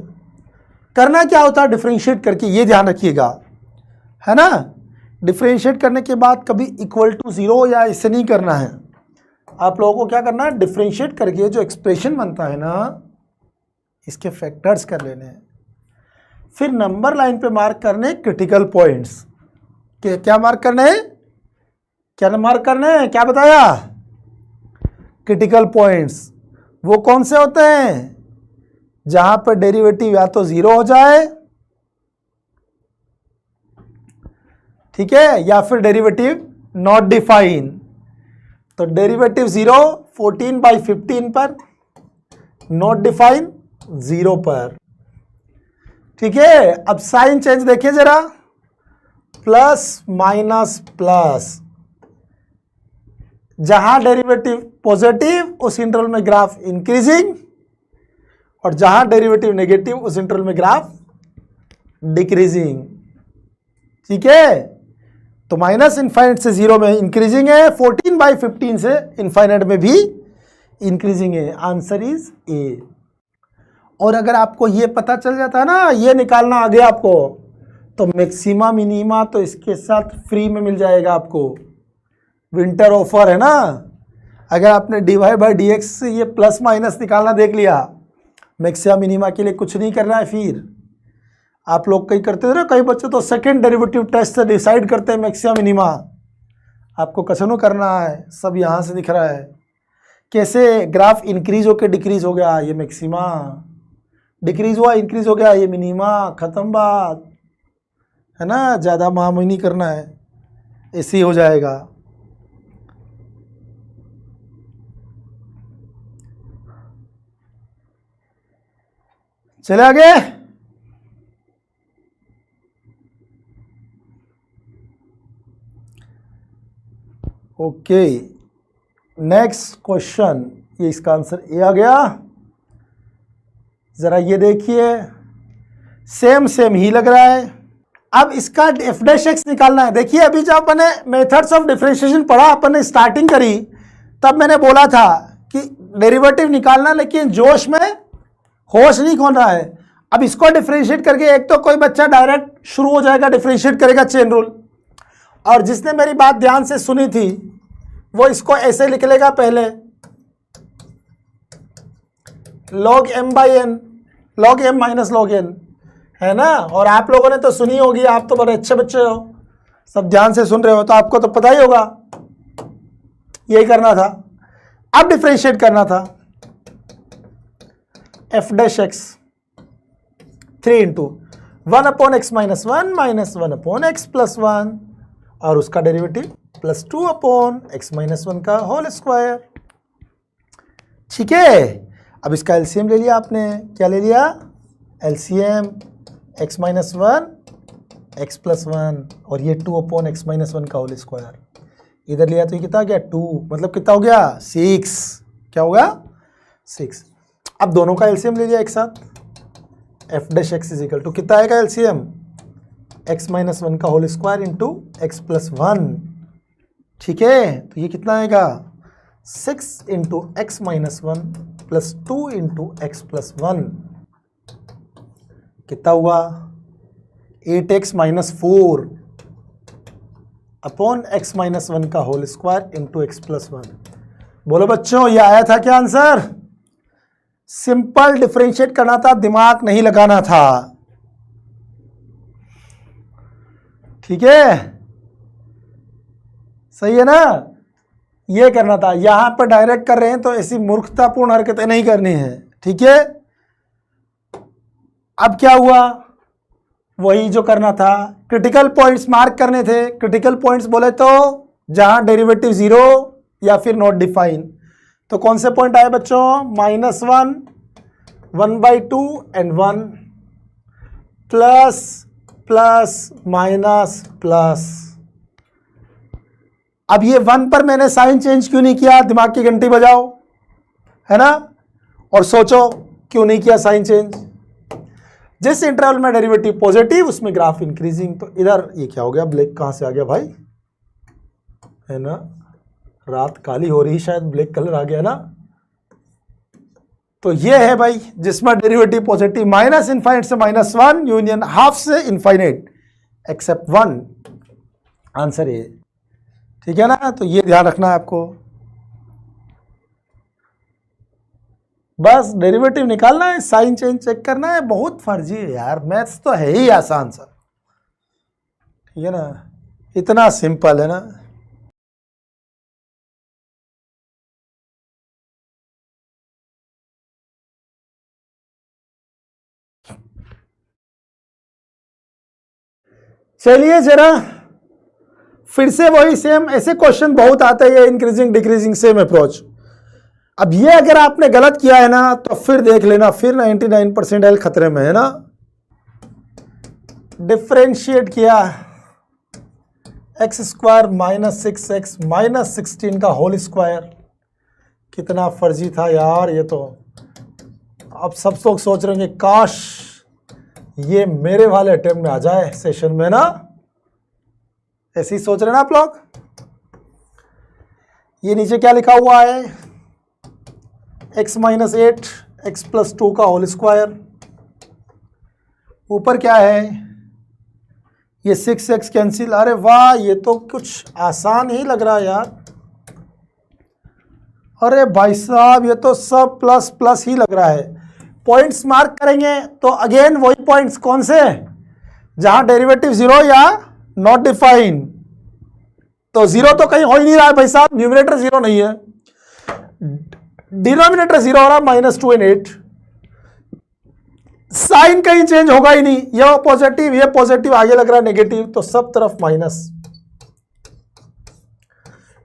Speaker 1: करना क्या होता है डिफरेंशिएट करके, ये ध्यान रखिएगा है ना। डिफरेंशिएट करने के बाद कभी इक्वल टू 0 या इसे नहीं करना है। आप लोगों को क्या करना है, डिफरेंशिएट करके जो एक्सप्रेशन बनता है ना, इसके फैक्टर्स कर लेने हैं, फिर नंबर लाइन पे मार्क करने क्रिटिकल पॉइंट्स। क्या मार्क करने हैं, क्या मार्क करने हैं, क्या बताया, क्रिटिकल पॉइंट्स। वो कौन से होते हैं, जहां पर डेरिवेटिव या तो 0 हो जाए, ठीक है, या फिर डेरिवेटिव नॉट डिफाइन। तो डेरिवेटिव 0 14/15 पर, नॉट डिफाइन 0 पर, ठीक है। अब साइन चेंज देखिए जरा, प्लस माइनस प्लस, जहां डेरिवेटिव पॉजिटिव उस इंटरवल में ग्राफ इंक्रीजिंग और जहां डेरिवेटिव नेगेटिव उस इंटरवल में ग्राफ डिक्रीजिंग, ठीक है। तो माइनस इनफाइनाइट से 0 में इंक्रीजिंग है, 14/15 से इनफाइनाइट में भी इंक्रीजिंग है। Answer is a. और अगर आपको ये पता चल जाता है ना, ये निकालना आ गया आपको, तो मैक्सिमा मिनिमा तो इसके साथ फ्री में मिल जाएगा आपको, विंटर ऑफर है ना। अगर आपने dy/dx से ये प्लस माइनस निकालना देख लिया, मैक्सिमा मिनिमा के लिए कुछ नहीं करना है। फिर आप लोग कई करते थे ना, कई बच्चे तो सेकंड डेरिवेटिव टेस्ट से डिसाइड करते हैं मैक्सिमा मिनिमा। आपको कसनो करना है, सब यहाँ से दिख रहा है कैसे ग्राफ इंक्रीज होकर डिक्रीज हो गया, ये मैक्सिमा, डिक्रीज हुआ इंक्रीज हो गया, ये मिनिमा, खत्म बात है ना। ज़्यादा मामूली नहीं करना है, ऐसे ही हो जाएगा। चले आगे। ओके, नेक्स्ट क्वेश्चन, ये इसका आंसर ए आ गया। जरा ये देखिए, सेम ही लग रहा है। अब इसका एफ डैश एक्स निकालना है। देखिए अभी जब अपने मेथड्स ऑफ डिफरेंशिएशन पढ़ा, अपन ने स्टार्टिंग करी, तब मैंने बोला था कि डेरिवेटिव निकालना, लेकिन जोश में होश नहीं खोना है। अब इसको डिफरेंशिएट करके, एक तो कोई बच्चा डायरेक्ट शुरू हो जाएगा, डिफरेंशिएट करेगा चेन रूल, और जिसने मेरी बात ध्यान से सुनी थी वो इसको ऐसे लिख लेगा, पहले log m/n, log m minus log n, है ना। और आप लोगों ने तो सुनी होगी, आप तो बड़े अच्छे बच्चे हो, सब ध्यान से सुन रहे हो, तो आपको तो पता ही होगा, यही करना था। अब डिफरेंशिएट करना था f dash x 3 into 1/x minus 1 minus 1/x plus 1, और उसका डेरिवेटिव प्लस 2/x माइनस 1 का होल स्क्वायर, ठीक है। अब इसका एलसीएम ले लिया आपने, क्या ले लिया, LCM x minus 1 x plus 1, और ये 2/x माइनस 1 का होल स्क्वायर इधर लिया, तो ये कितना गया 2, मतलब कितना हो गया 6, क्या होगा 6। अब दोनों का एलसीएम ले लिया एक साथ, f dash x is equal to कितना आएगा एलसीएम, x माइनस 1 का whole square into x plus 1, ठीक है। तो ये कितना आएगा 6 into x minus 1 plus 2 into x plus 1, कितना हुआ 8x minus 4 upon x minus 1 का whole square into x plus 1। बोलो बच्चों, ये आया था क्या आंसर। सिंपल डिफरेंशिएट करना था, दिमाग नहीं लगाना था। ठीक है, सही है ना। ये करना था, यहां पर डायरेक्ट कर रहे हैं तो ऐसी मूर्खतापूर्ण हरकतें नहीं करनी है, ठीक है। अब क्या हुआ, वही जो करना था, क्रिटिकल पॉइंट्स मार्क करने थे। क्रिटिकल पॉइंट्स बोले तो जहां डेरिवेटिव 0 या फिर नॉट डिफाइन, तो कौन से पॉइंट आए बच्चों, -1, 1/2 and 1, plus plus minus plus. अब ये 1 पर मैंने साइन चेंज क्यों नहीं किया, दिमाग की घंटी बजाओ, है ना, और सोचो क्यों नहीं किया साइन चेंज। जिस इंटरवल में डेरिवेटिव पॉजिटिव उसमें ग्राफ इंक्रीजिंग। तो इधर ये क्या हो गया, ब्लैक कहां से आ गया भाई, है ना, रात काली हो रही, शायद ब्लैक कलर आ गया ना। तो ये है भाई जिसमें डेरिवेटिव पॉजिटिव, माइनस इनफाइनाइट से -1 यूनियन हाफ से इनफाइनाइट एक्सेप्ट 1, आंसर ये, ठीक है ना। तो ये ध्यान रखना है आपको, बस डेरिवेटिव निकालना है, साइन चेंज चेक करना है, बहुत फर्जी है यार, मैथ्स तो है ही आसान सा, ठीक है ना, इतना सिंपल है ना। चलिए जरा फिर से वही सेम, ऐसे क्वेश्चन बहुत आते हैं, इंक्रीजिंग डिक्रीजिंग सेम अप्रोच। अब ये अगर आपने गलत किया है ना तो फिर देख लेना, फिर 99% एल खतरे में है ना। डिफरेंशिएट किया x² -6x -16 का होल स्क्वायर, कितना फर्जी था यार ये तो। अब सब लोग सोच रहे हैं काश ये मेरे वाले अटेम्प्ट में आ जाए सेशन में ना, ऐसे ही सोच रहे ना आप लोग। ये नीचे क्या लिखा हुआ है, x -8 x + 2 का होल स्क्वायर, ऊपर क्या है, ये 6x कैंसिल। अरे वाह, ये तो कुछ आसान ही लग रहा है यार। अरे भाई साहब ये तो सब प्लस प्लस ही लग रहा है। पॉइंट्स मार्क करेंगे तो अगेन वही पॉइंट्स, कौन से, जहां डेरिवेटिव 0 या नॉट डिफाइन। तो 0 तो कहीं हो ही नहीं रहा है भाई साहब, न्यूमरेटर 0 नहीं है, डिनोमिनेटर 0 हो रहा, -2 और 8। साइन कहीं चेंज होगा ही नहीं, ये पॉजिटिव ये पॉजिटिव, आगे लग रहा है नेगेटिव, तो सब तरफ माइनस।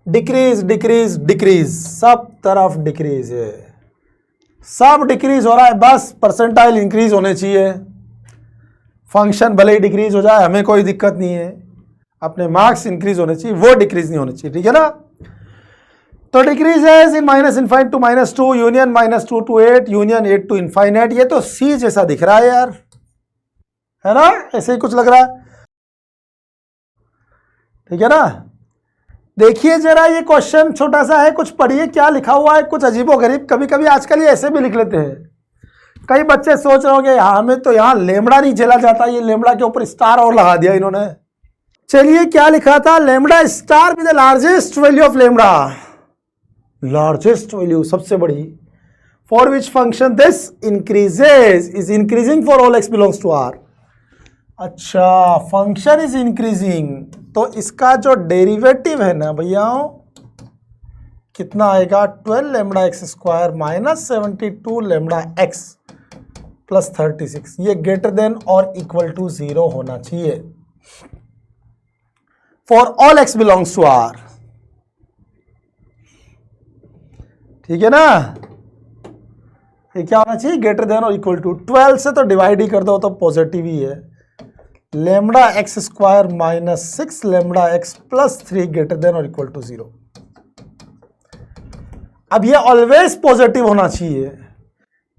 Speaker 1: डिक्रीज डिक्रीज डिक्रीज, सब तरफ डिक्रीज है, सब डिक्रीज हो रहा है। बस परसेंटाइल इंक्रीज होने चाहिए, फंक्शन भले ही डिक्रीज हो जाए हमें कोई दिक्कत नहीं है, अपने मार्क्स इंक्रीज होने चाहिए, वो डिक्रीज नहीं होने चाहिए, ठीक है ना। तो डिक्रीज है इन -∞ to -2 union -2 to 8 union 8 to infinite. ये तो सी जैसा दिख रहा है यार, है ना, ऐसे ही कुछ लग रहा है, ठीक है ना। देखिए जरा ये क्वेश्चन छोटा सा है, कुछ पढ़िए क्या लिखा हुआ है, कुछ अजीबोगरीब। कभी कभी आजकल ये ऐसे भी लिख लेते हैं, कई बच्चे सोच रहे होंगे हमें तो यहाँ लेमड़ा नहीं झेला जाता, ये लेमड़ा के ऊपर स्टार और लगा दिया इन्होंने। चलिए क्या लिखा था, lambda star with the largest value of lambda, largest value सबसे बड़ी, for which function this increases is increasing for all x belongs to R। अच्छा, फंक्शन इज इंक्रीजिंग, तो इसका जो डेरिवेटिव है ना भैया कितना आएगा, 12 lambda x square -72 lambda x + 36, ये ग्रेटर देन और इक्वल टू 0 होना चाहिए for all x belongs to R, ठीक है ना। ये क्या होना चाहिए, ग्रेटर देन और इक्वल टू, 12 से तो डिवाइड ही कर दो तो पॉजिटिव ही है, lambda x square -6 lambda x + 3 greater than और इक्वल टू 0। अब ये ऑलवेज पॉजिटिव होना चाहिए,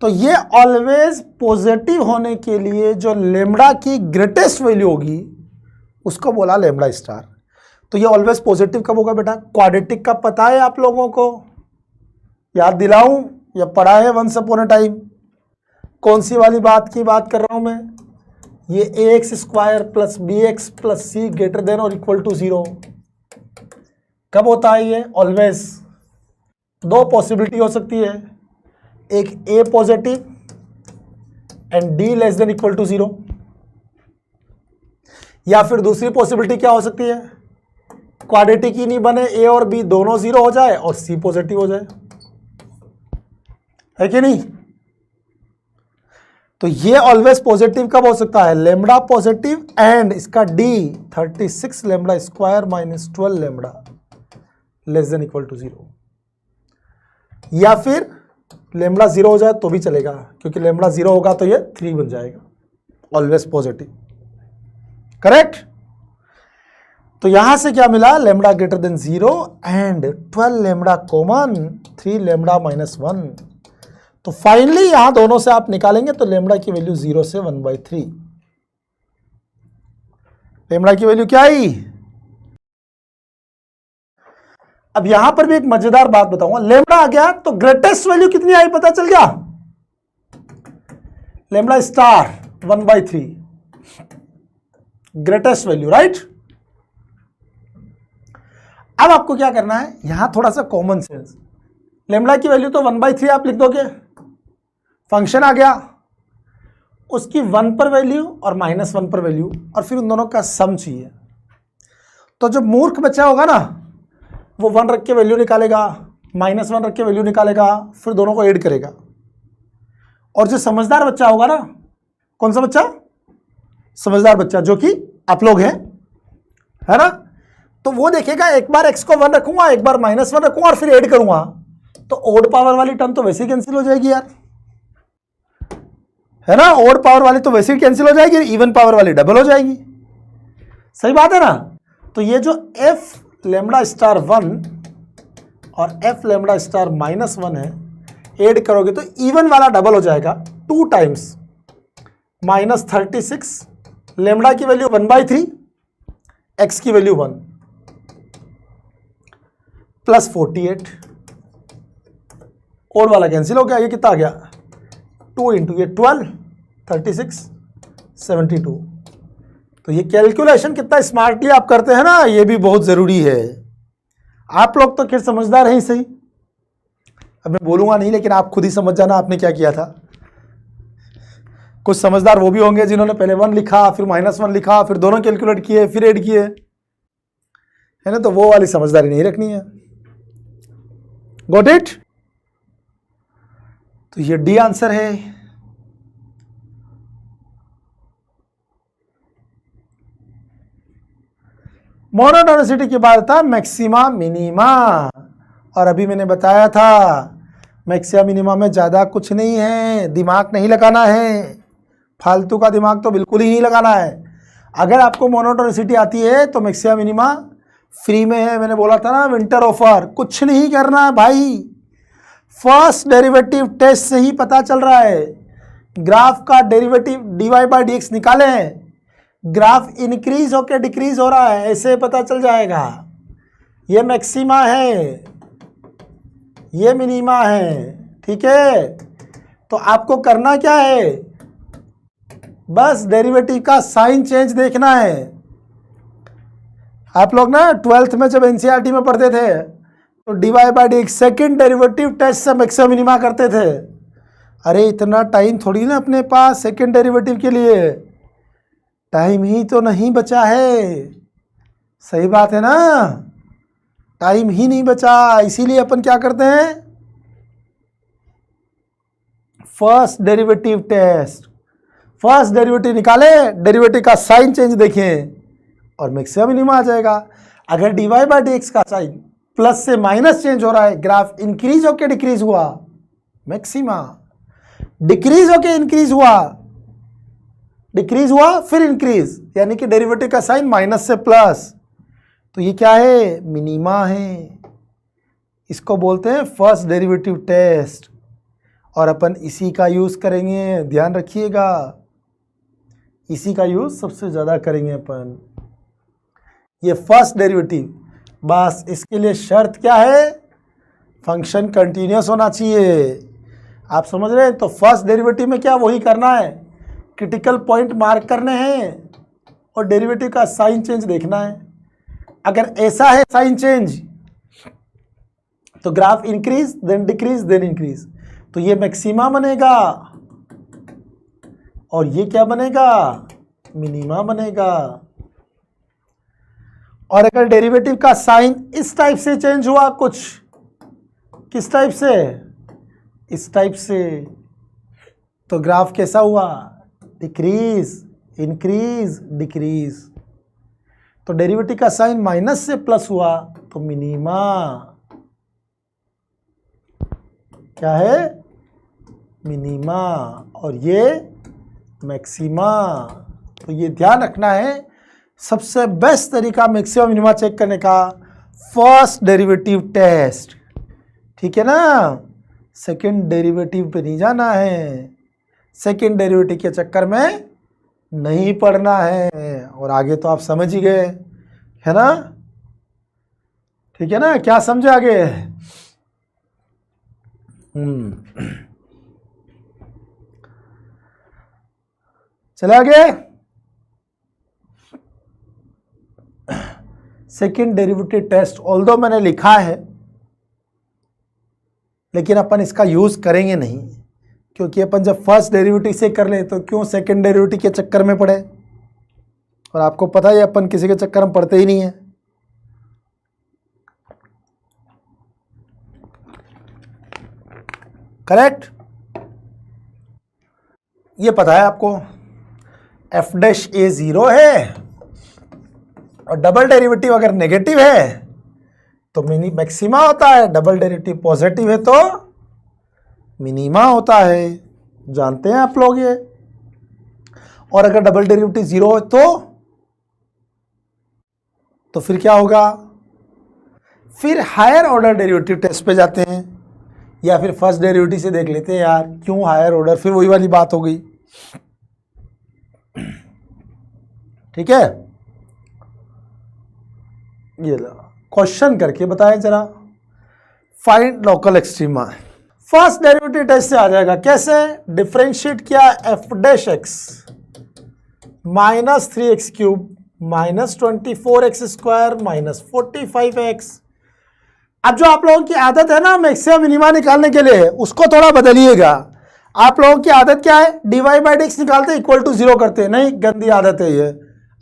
Speaker 1: तो ये ऑलवेज पॉजिटिव होने के लिए जो लैम्बडा की ग्रेटेस्ट वैल्यू होगी उसको बोला लैम्बडा स्टार। तो ये ऑलवेज पॉजिटिव कब होगा बेटा, क्वाड्रेटिक का पता है आप लोगों को, याद दिलाऊं या पढ़ा है वंस अपॉन अ टाइम। कौन सी वाली बात की बात कर रहा हूं मैं, ये ax square + bx + c greater than और इक्वल टू 0 कब होता है, ये ऑलवेज। दो पॉसिबिलिटी हो सकती है, एक a पॉजिटिव एंड d < 0, या फिर दूसरी पॉसिबिलिटी क्या हो सकती है, क्वाड्रेटिक ही नहीं बने, ए और बी दोनों 0 हो जाए और सी पॉजिटिव हो जाए, है कि नहीं। तो ये ऑलवेज पॉजिटिव कब हो सकता है, लेमडा पॉजिटिव एंड इसका d 36 lambda square minus 12 lambda less than equal to 0, या फिर लेमडा 0 हो जाए तो भी चलेगा, क्योंकि लेमडा 0 होगा तो ये 3 बन जाएगा, ऑलवेज पॉजिटिव, करेक्ट। तो यहां से क्या मिला, lambda greater than 0 and 12 lambda common 3 lambda minus 1। तो फाइनली यहां दोनों से आप निकालेंगे तो लेमडा की वैल्यू 0 से 1/3, लेमडा की वैल्यू क्या आई। अब यहां पर भी एक मजेदार बात बताऊंगा, लेमडा आ गया तो ग्रेटेस्ट वैल्यू कितनी आई पता चल गया, lambda star 1/3 greatest value, right. अब आपको क्या करना है, यहां थोड़ा सा कॉमन सेंस, लेमडा की वैल्यू तो 1/3 आप लिख दोगे, फंक्शन आ गया, उसकी 1 पर वैल्यू और -1 पर वैल्यू, और फिर उन दोनों का सम चाहिए। तो जो मूर्ख बच्चा होगा ना वो 1 रख के वैल्यू निकालेगा, -1 रख के वैल्यू निकालेगा, फिर दोनों को ऐड करेगा। और जो समझदार बच्चा होगा ना, कौन सा बच्चा, समझदार बच्चा जो कि आप लोग हैं, है ना, तो वो देखेगा एक बार x को 1 रखूंगा, एक बार -1 रखूंगा और फिर ऐड करूंगा, तो ओड पावर वाली टर्म तो वैसे ही कैंसिल हो जाएगी यार, है ना, ओड पावर वाली तो वैसे ही कैंसिल हो जाएगी, इवन पावर वाली डबल हो जाएगी, सही बात है ना। तो ये जो f लेमडा स्टार 1 और f लेमडा स्टार -1 है, ऐड करोगे तो इवन वाला डबल हो जाएगा, 2 टाइम्स -36 लेमडा की वैल्यू 1/3, x की वैल्यू 1 प्लस 48, ओड वाला कैंसिल हो गया, ये कितना आ गया 2 इंटू ये 12 36 72। तो ये कैलकुलेशन कितना स्मार्टली आप करते हैं ना, ये भी बहुत जरूरी है। आप लोग तो खैर समझदार हैं ही सही, अब मैं बोलूंगा नहीं, लेकिन आप खुद ही समझ जाना आपने क्या किया था। कुछ समझदार वो भी होंगे जिन्होंने पहले 1 लिखा, फिर -1 लिखा, फिर दोनों कैलकुलेट किए, फिर ऐड किए, है ना, तो वो वाली समझदारी नहीं रखनी है। Got it. तो ये डी आंसर है। मोनोटोनिसिटी के बाद था मैक्सिमा मिनिमा, और अभी मैंने बताया था मैक्सिमा मिनिमा में ज़्यादा कुछ नहीं है, दिमाग नहीं लगाना है, फालतू का दिमाग तो बिल्कुल ही नहीं लगाना है। अगर आपको मोनोटोनिसिटी आती है तो मैक्सिमा मिनिमा फ्री में है, मैंने बोला था ना विंटर ऑफर, कुछ नहीं करना है भाई, फर्स्ट डेरिवेटिव टेस्ट से ही पता चल रहा है। ग्राफ का डेरिवेटिव dy/dx निकालें, ग्राफ इंक्रीज होकर डिक्रीज हो रहा है, ऐसे पता चल जाएगा। ये मैक्सिमा है, ये मिनिमा है, ठीक है। तो आपको करना क्या है, बस डेरिवेटिव का साइन चेंज देखना है। आप लोग ना 12th में जब एनसीईआरटी में पढ़ते थे तो dy/dx सेकेंड डेरिवेटिव टेस्ट से मैक्सिमा मिनिमा करते थे। अरे इतना टाइम थोड़ी ना अपने पास सेकेंड डेरिवेटिव के लिए, टाइम ही तो नहीं बचा है, सही बात है ना, टाइम ही नहीं बचा, इसीलिए अपन क्या करते हैं, first derivative test, first derivative निकाले, डेरिवेटिव का साइन चेंज देखें और मैक्सिमा मिनिमा आ जाएगा। अगर dy/dx का साइन प्लस से माइनस चेंज हो रहा है, ग्राफ इंक्रीज होकर डिक्रीज हुआ मैक्सिमा, डिक्रीज होकर इंक्रीज हुआ, डिक्रीज हुआ फिर इंक्रीज, यानी कि डेरिवेटिव का साइन माइनस से प्लस, तो ये क्या है, मिनिमा है। इसको बोलते हैं फर्स्ट डेरिवेटिव टेस्ट, और अपन इसी का यूज करेंगे, ध्यान रखिएगा, इसी का यूज सबसे ज्यादा करेंगे अपन, ये फर्स्ट डेरिवेटिव। बस इसके लिए शर्त क्या है, फंक्शन कंटिन्यूअस होना चाहिए। आप समझ रहे हैं, तो फर्स्ट डेरिवेटिव में क्या वही करना है, क्रिटिकल पॉइंट मार्क करने हैं और डेरिवेटिव का साइन चेंज देखना है। अगर ऐसा है साइन चेंज तो graph increase then decrease then increase, तो ये मैक्सिमा बनेगा और ये क्या बनेगा, मिनिमा बनेगा। और अगर डेरिवेटिव का साइन इस टाइप से चेंज हुआ कुछ, किस टाइप से, इस टाइप से, तो ग्राफ कैसा हुआ, डिक्रीज, इंक्रीज, डिक्रीज। तो डेरिवेटिव का साइन माइनस से प्लस हुआ तो मिनिमा क्या है, मिनिमा, और ये मैक्सिमा। तो ये ध्यान रखना है, सबसे बेस्ट तरीका मैक्सिमा मिनिमा चेक करने का फर्स्ट डेरिवेटिव टेस्ट, ठीक है ना। सेकंड डेरिवेटिव पे नहीं जाना है, सेकंड डेरिवेटिव के चक्कर में नहीं पड़ना है। और आगे तो आप समझ ही गए, है ना, ठीक है ना, क्या समझे आगे। चले आगे। सेकंड डेरिवेटिव टेस्ट ऑल्दो मैंने लिखा है, लेकिन अपन इसका यूज करेंगे नहीं, क्योंकि अपन जब फर्स्ट डेरिवेटिव से कर ले तो क्यों सेकंड डेरिवेटिव के चक्कर में पड़े। और आपको पता है अपन किसी के चक्कर में पड़ते ही नहीं है। करेक्ट, ये पता है आपको, एफ डैश ए 0 है और डबल डेरिवेटिव अगर नेगेटिव है तो मिनी मैक्सिमा होता है, डबल डेरिवेटिव पॉजिटिव है तो मिनिमा होता है, जानते हैं आप लोग ये। और अगर डबल डेरिवेटिव 0 है तो फिर क्या होगा, फिर हायर ऑर्डर डेरिवेटिव टेस्ट पे जाते हैं, या फिर फर्स्ट डेरिवेटिव से देख लेते हैं यार क्यों हायर ऑर्डर, फिर वही वाली बात हो गई, ठीक है। ये क्वेश्चन करके बताएं जरा, find local extrema. First derivative test से आ जाएगा, कैसे, डिफरेंशिएट किया f dash x minus 3x cube minus 24x square minus 45x। अब जो आप लोगों की आदत है ना मैक्सिमा मिनिमा निकालने के लिए, उसको थोड़ा बदलिएगा। आप लोगों की आदत क्या है, dy बाई dx निकालते इक्वल टू 0 करते हैं, नहीं, गंदी आदत है ये,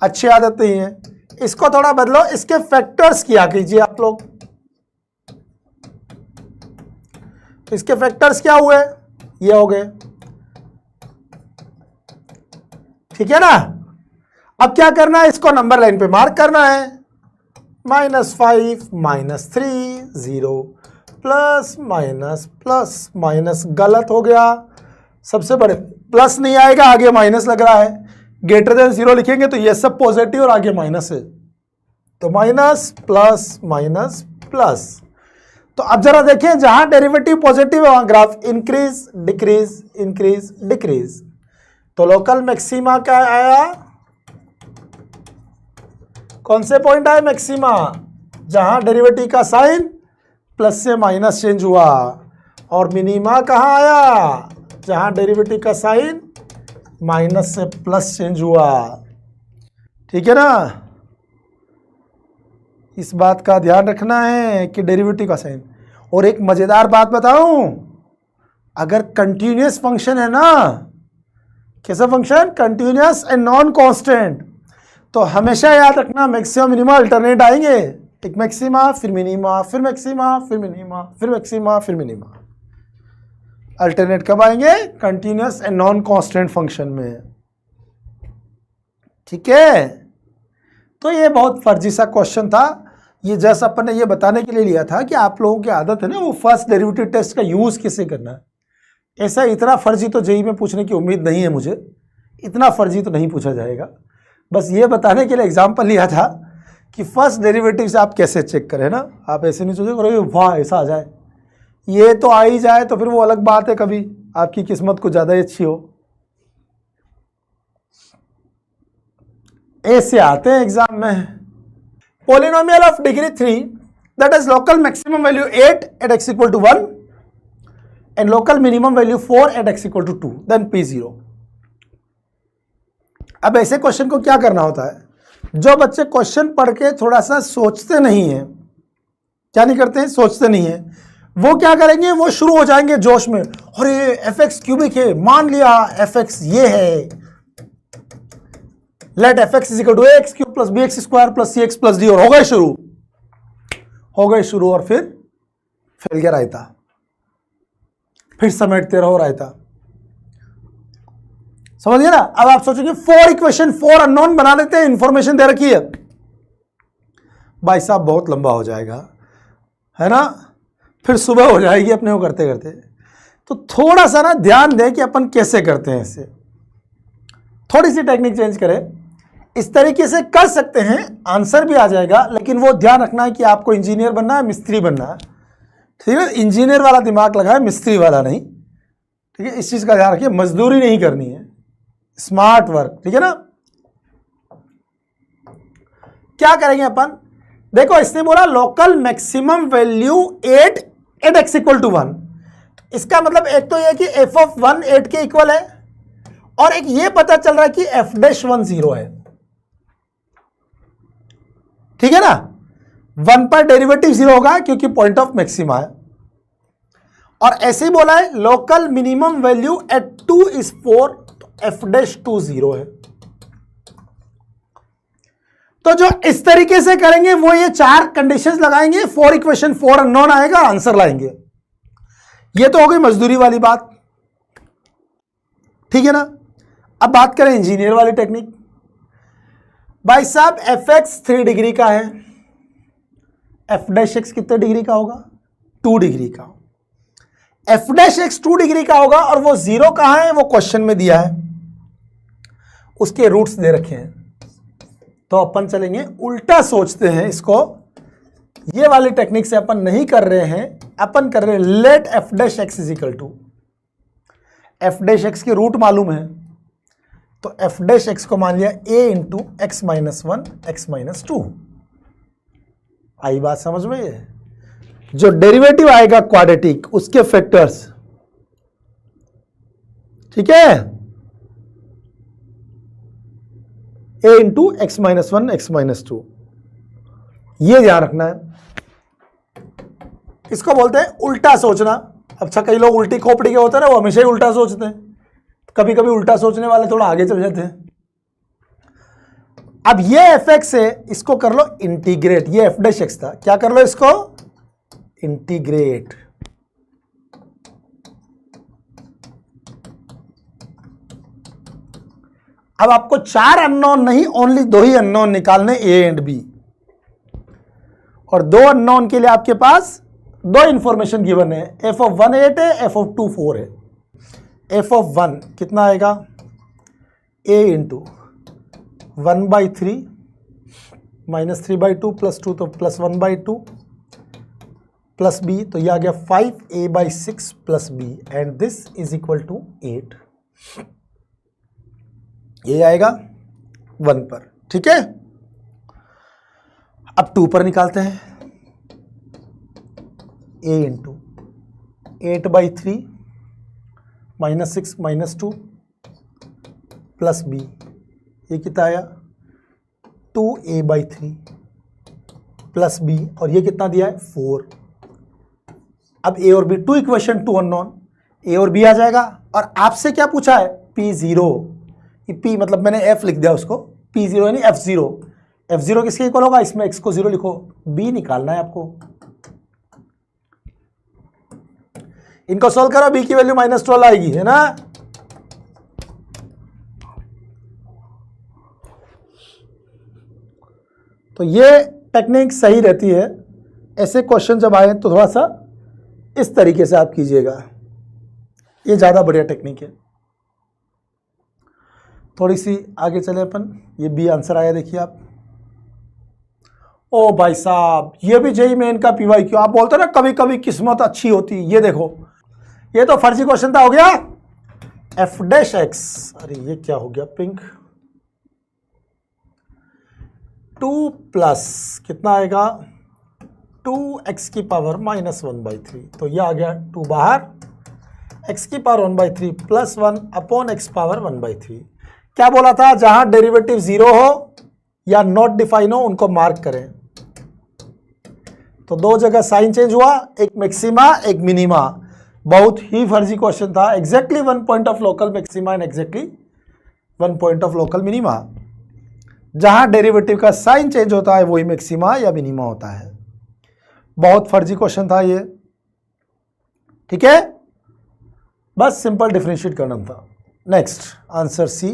Speaker 1: अच्छी आदत नहीं है। इसको थोड़ा बदलो, इसके फैक्टर्स किया कीजिए आप लोग। तो इसके फैक्टर्स क्या हुए, ये हो गए, ठीक है ना। अब क्या करना है, इसको नंबर लाइन पे मार्क करना है, -5 -3 0 प्लस माइनस गलत हो गया, सबसे बड़े प्लस नहीं आएगा, आगे माइनस लग रहा है, ग्रेटर देन 0 लिखेंगे तो ये सब पॉजिटिव और आगे माइनस है, तो माइनस प्लस। तो अब जरा देखें, जहां डेरिवेटिव पॉजिटिव है वहां ग्राफ इंक्रीज डिक्रीज। तो लोकल मैक्सिमा क्या आया, कौन से पॉइंट आए मैक्सिमा, जहां डेरिवेटिव का साइन प्लस से माइनस चेंज हुआ। और मिनिमा कहां आया, जहां डेरिवेटिव का साइन माइनस से प्लस चेंज हुआ, ठीक है ना। इस बात का ध्यान रखना है कि डेरिवेटिव का साइन। और एक मजेदार बात बताऊं, अगर कंटिन्यूअस फंक्शन है ना, कैसा function, continuous and non constant, तो हमेशा याद रखना मैक्सिमा मिनिमा अल्टरनेट आएंगे, एक मैक्सिमा फिर मिनिमा फिर मैक्सिमा फिर मिनिमा फिर मैक्सिमा फिर मिनिमा। अल्टरनेट कब आएंगे, continuous and non constant function में, ठीक है। तो ये बहुत फर्जी सा क्वेश्चन था, ये जैसा अपन ने ये बताने के लिए लिया था कि आप लोगों की आदत है ना वो फर्स्ट डेरिवेटिव टेस्ट का यूज कैसे करना है। ऐसा इतना फर्जी तो जेईई में पूछने की उम्मीद नहीं है मुझे, इतना फर्जी तो नहीं पूछा जाएगा। बस ये बताने के लिए एग्जाम्पल लिया था कि फर्स्ट डेरिवेटिव से आप कैसे चेक करें ना। आप ऐसे नहीं सोचेंगे अरे वाह ऐसा आ जाए, ये तो आ ही जाए तो फिर वो अलग बात है, कभी आपकी किस्मत कुछ ज़्यादा ही अच्छी हो। ऐसे आते हैं एग्जाम में, polynomial of degree 3 that is local maximum value 8 at x equal to 1 and local minimum value 4 at x equal to 2 then P0। अब ऐसे क्वेश्चन को क्या करना होता है, जो बच्चे क्वेश्चन पढ़ के थोड़ा सा सोचते नहीं है, क्या नहीं करते हैं, सोचते नहीं है, वो क्या करेंगे, वो शुरू हो जाएंगे जोश में, अरे fx क्यूबिक है, मान लिया fx ये है, let f x is equal to x cube plus b x square plus c x plus d, और हो गए शुरू, और फिर फैल गया रायता, फिर समेटते रहो रायता। समझिए ना। अब आप सोचेंगे 4 इक्वेशन 4 अननोन बना देते हैं, इंफॉर्मेशन दे रखी है, भाई साहब बहुत लंबा हो जाएगा, है ना, फिर सुबह हो जाएगी अपने को करते करते। तो थोड़ा सा ना ध्यान दें कि अपन कैसे करते हैं इसे, थोड़ी सी टेक्निक चेंज करें, इस तरीके से कर सकते हैं, आंसर भी आ जाएगा। लेकिन वो ध्यान रखना है कि आपको इंजीनियर बनना है, मिस्त्री बनना है, ठीक है। इंजीनियर वाला दिमाग लगाए, मिस्त्री वाला नहीं, ठीक है। इस चीज का ध्यान रखिए, मजदूरी नहीं करनी है, स्मार्ट वर्क, ठीक है ना। क्या करेंगे अपन, देखो इसने बोला local maximum value 8 at x equal to 1। इसका मतलब एक तो यह कि एफ ऑफ 1 8 के इक्वल है, और एक ये पता चल रहा है कि एफ डैश 1 0 है, ठीक है ना। 1 पर डेरिवेटिव 0 होगा क्योंकि पॉइंट ऑफ मैक्सिमा है, और ऐसे ही बोला है local minimum value at 2 is 4, तो एफ डैश 2 0 है। तो जो इस तरीके से करेंगे वो ये 4 कंडीशंस लगाएंगे, 4 इक्वेशन 4 अननोन आएगा, आंसर लाएंगे। ये तो हो गई मजदूरी वाली बात, ठीक है ना। अब बात करें इंजीनियर वाली टेक्निक। भाई साहब एफ एक्स 3 डिग्री का है, एफ डैश एक्स कितने डिग्री का होगा, 2 डिग्री का। एफ डैश एक्स 2 डिग्री का होगा, और वो 0 कहां है, वो क्वेश्चन में दिया है, उसके रूट्स दे रखे हैं। तो अपन चलेंगे उल्टा, सोचते हैं इसको, ये वाली टेक्निक से अपन नहीं कर रहे हैं, अपन कर रहे हैं let f dash x is equal to, f dash x के रूट मालूम है, तो एफ डैश एक्स को मान लिया a into x minus 1 x minus 2। आई बात समझ में, ये जो डेरिवेटिव आएगा क्वाड्रेटिक उसके फैक्टर्स, ठीक है, a into x minus 1 x minus 2, ये ध्यान रखना है। इसको बोलते हैं उल्टा सोचना। अच्छा, कई लोग उल्टी खोपड़ी के होते हैं ना, वो हमेशा ही उल्टा सोचते हैं, कभी कभी उल्टा सोचने वाले थोड़ा आगे चल जाते हैं। अब ये एफ एक्स है, इसको कर लो इंटीग्रेट, ये एफ डैश एक्स था, क्या कर लो इसको इंटीग्रेट। अब आपको 4 अननोन नहीं, ओनली 2 ही अननोन निकालने, ए एंड बी, और 2 अननोन के लिए आपके पास 2 इंफॉर्मेशन गिवन है, एफ ऑफ 1 8 है, एफ ऑफ 2 4 है। एफ ऑफ 1 कितना आएगा, a इंटू 1/3 माइनस 3/2 प्लस 2, तो प्लस 1/2 प्लस b, तो यह आ गया 5a/6 plus b, and this is equal to 8। ये आएगा 1 पर, ठीक है। अब 2 पर निकालते हैं, a into 8/3 minus 6 minus 2 plus b, ये कितना आया 2a/3 प्लस b, और ये कितना दिया है 4। अब a और b, 2 इक्वेशन 2 अननोन, a और b आ जाएगा। और आपसे क्या पूछा है, p0, p मतलब मैंने f लिख दिया उसको, p0 यानी f0। f0 किसके इक्वल होगा, इसमें x को 0 लिखो, b निकालना है आपको। इनको सोल्व करो, b की वैल्यू -12 आएगी, है ना। तो ये टेक्निक सही रहती है। ऐसे क्वेश्चन जब आए तो थोड़ा सा इस तरीके से आप कीजिएगा, ये ज़्यादा बढ़िया टेक्निक है। थोड़ी सी आगे चले अपन, ये बी आंसर आया, देखिए आप। ओ भाई साहब, ये भी जेईई मेन का पीवाई क्यू। आप बोलते ना कभी कभी किस्मत अच्छी होती, ये देखो, ये तो फर्जी क्वेश्चन था, हो गया एफ डैश एक्स, अरे ये क्या हो गया पिंक, 2 प्लस कितना आएगा 2x की पावर -1/3, तो ये आ गया 2 बाहर, x की power 1/3 plus 1 upon x power 1/3। क्या बोला था, जहां डेरिवेटिव 0 हो या नॉट डिफाइन हो उनको मार्क करें। तो 2 जगह साइन चेंज हुआ, एक मैक्सिमा एक मिनिमा। बहुत ही फर्जी क्वेश्चन था, exactly 1 point of local maxima and exactly 1 point of local minima. जहां डेरिवेटिव का साइन चेंज होता है वही मैक्सिमा या मिनिमा होता है। बहुत फर्जी क्वेश्चन था ये, ठीक है, बस सिंपल डिफरेंशिएट करना था। Next answer c.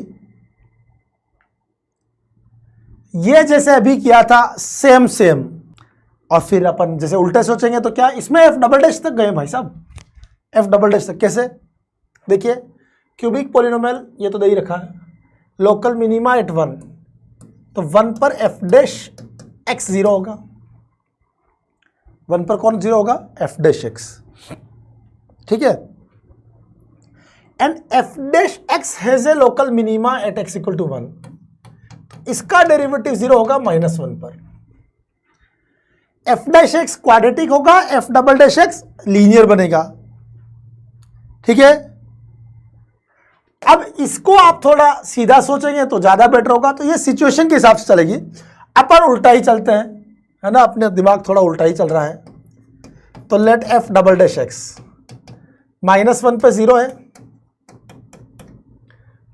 Speaker 1: ये जैसे अभी किया था सेम सेम, और फिर अपन जैसे उल्टे सोचेंगे तो क्या इसमें एफ डबल डैश तक गए भाई साहब, एफ डबल डैश तक कैसे? देखिए क्यूबिक पॉलिनोमियल ये तो दे ही रखा है, लोकल मिनिमा एट 1, तो 1 पर एफ डैश एक्स 0 होगा, 1 पर कौन 0 होगा? एफ डैश एक्स, ठीक है। And f dash x has a local minima at x equal to 1, इसका डेरिवेटिव 0 होगा -1 पर। एफ डैश एक्स क्वाड्रेटिक होगा, f double dash x linear बनेगा, ठीक है। अब इसको आप थोड़ा सीधा सोचेंगे तो ज्यादा बेटर होगा, तो ये सिचुएशन के हिसाब से चलेगी। अपन उल्टा ही चलते हैं, है ना, अपने दिमाग थोड़ा उल्टा ही चल रहा है। तो let f double dash x -1 पे 0 है,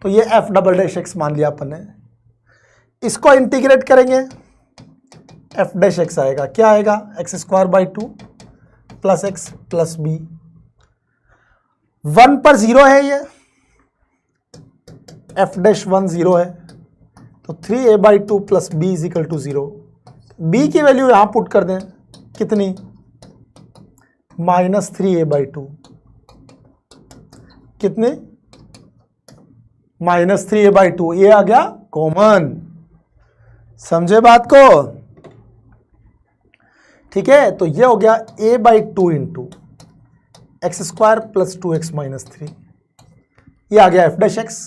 Speaker 1: तो ये एफ डबल डैश एक्स मान लिया अपन ने। इसको इंटीग्रेट करेंगे, एफ डैश एक्स आएगा, क्या आएगा? x² 2 plus x plus B. 1 पर 0 है ये, एफ डैश 1 0 है, तो 3a/2 plus b is equal to 0। B की वैल्यू यहां पुट कर दें, कितनी? -3a/2, कितने? -3a/2, ये आ गया कॉमन, समझे बात को, ठीक है। तो ये हो गया a/2 into x² plus 2x - 3, ये आ गया एफ डैश एक्स।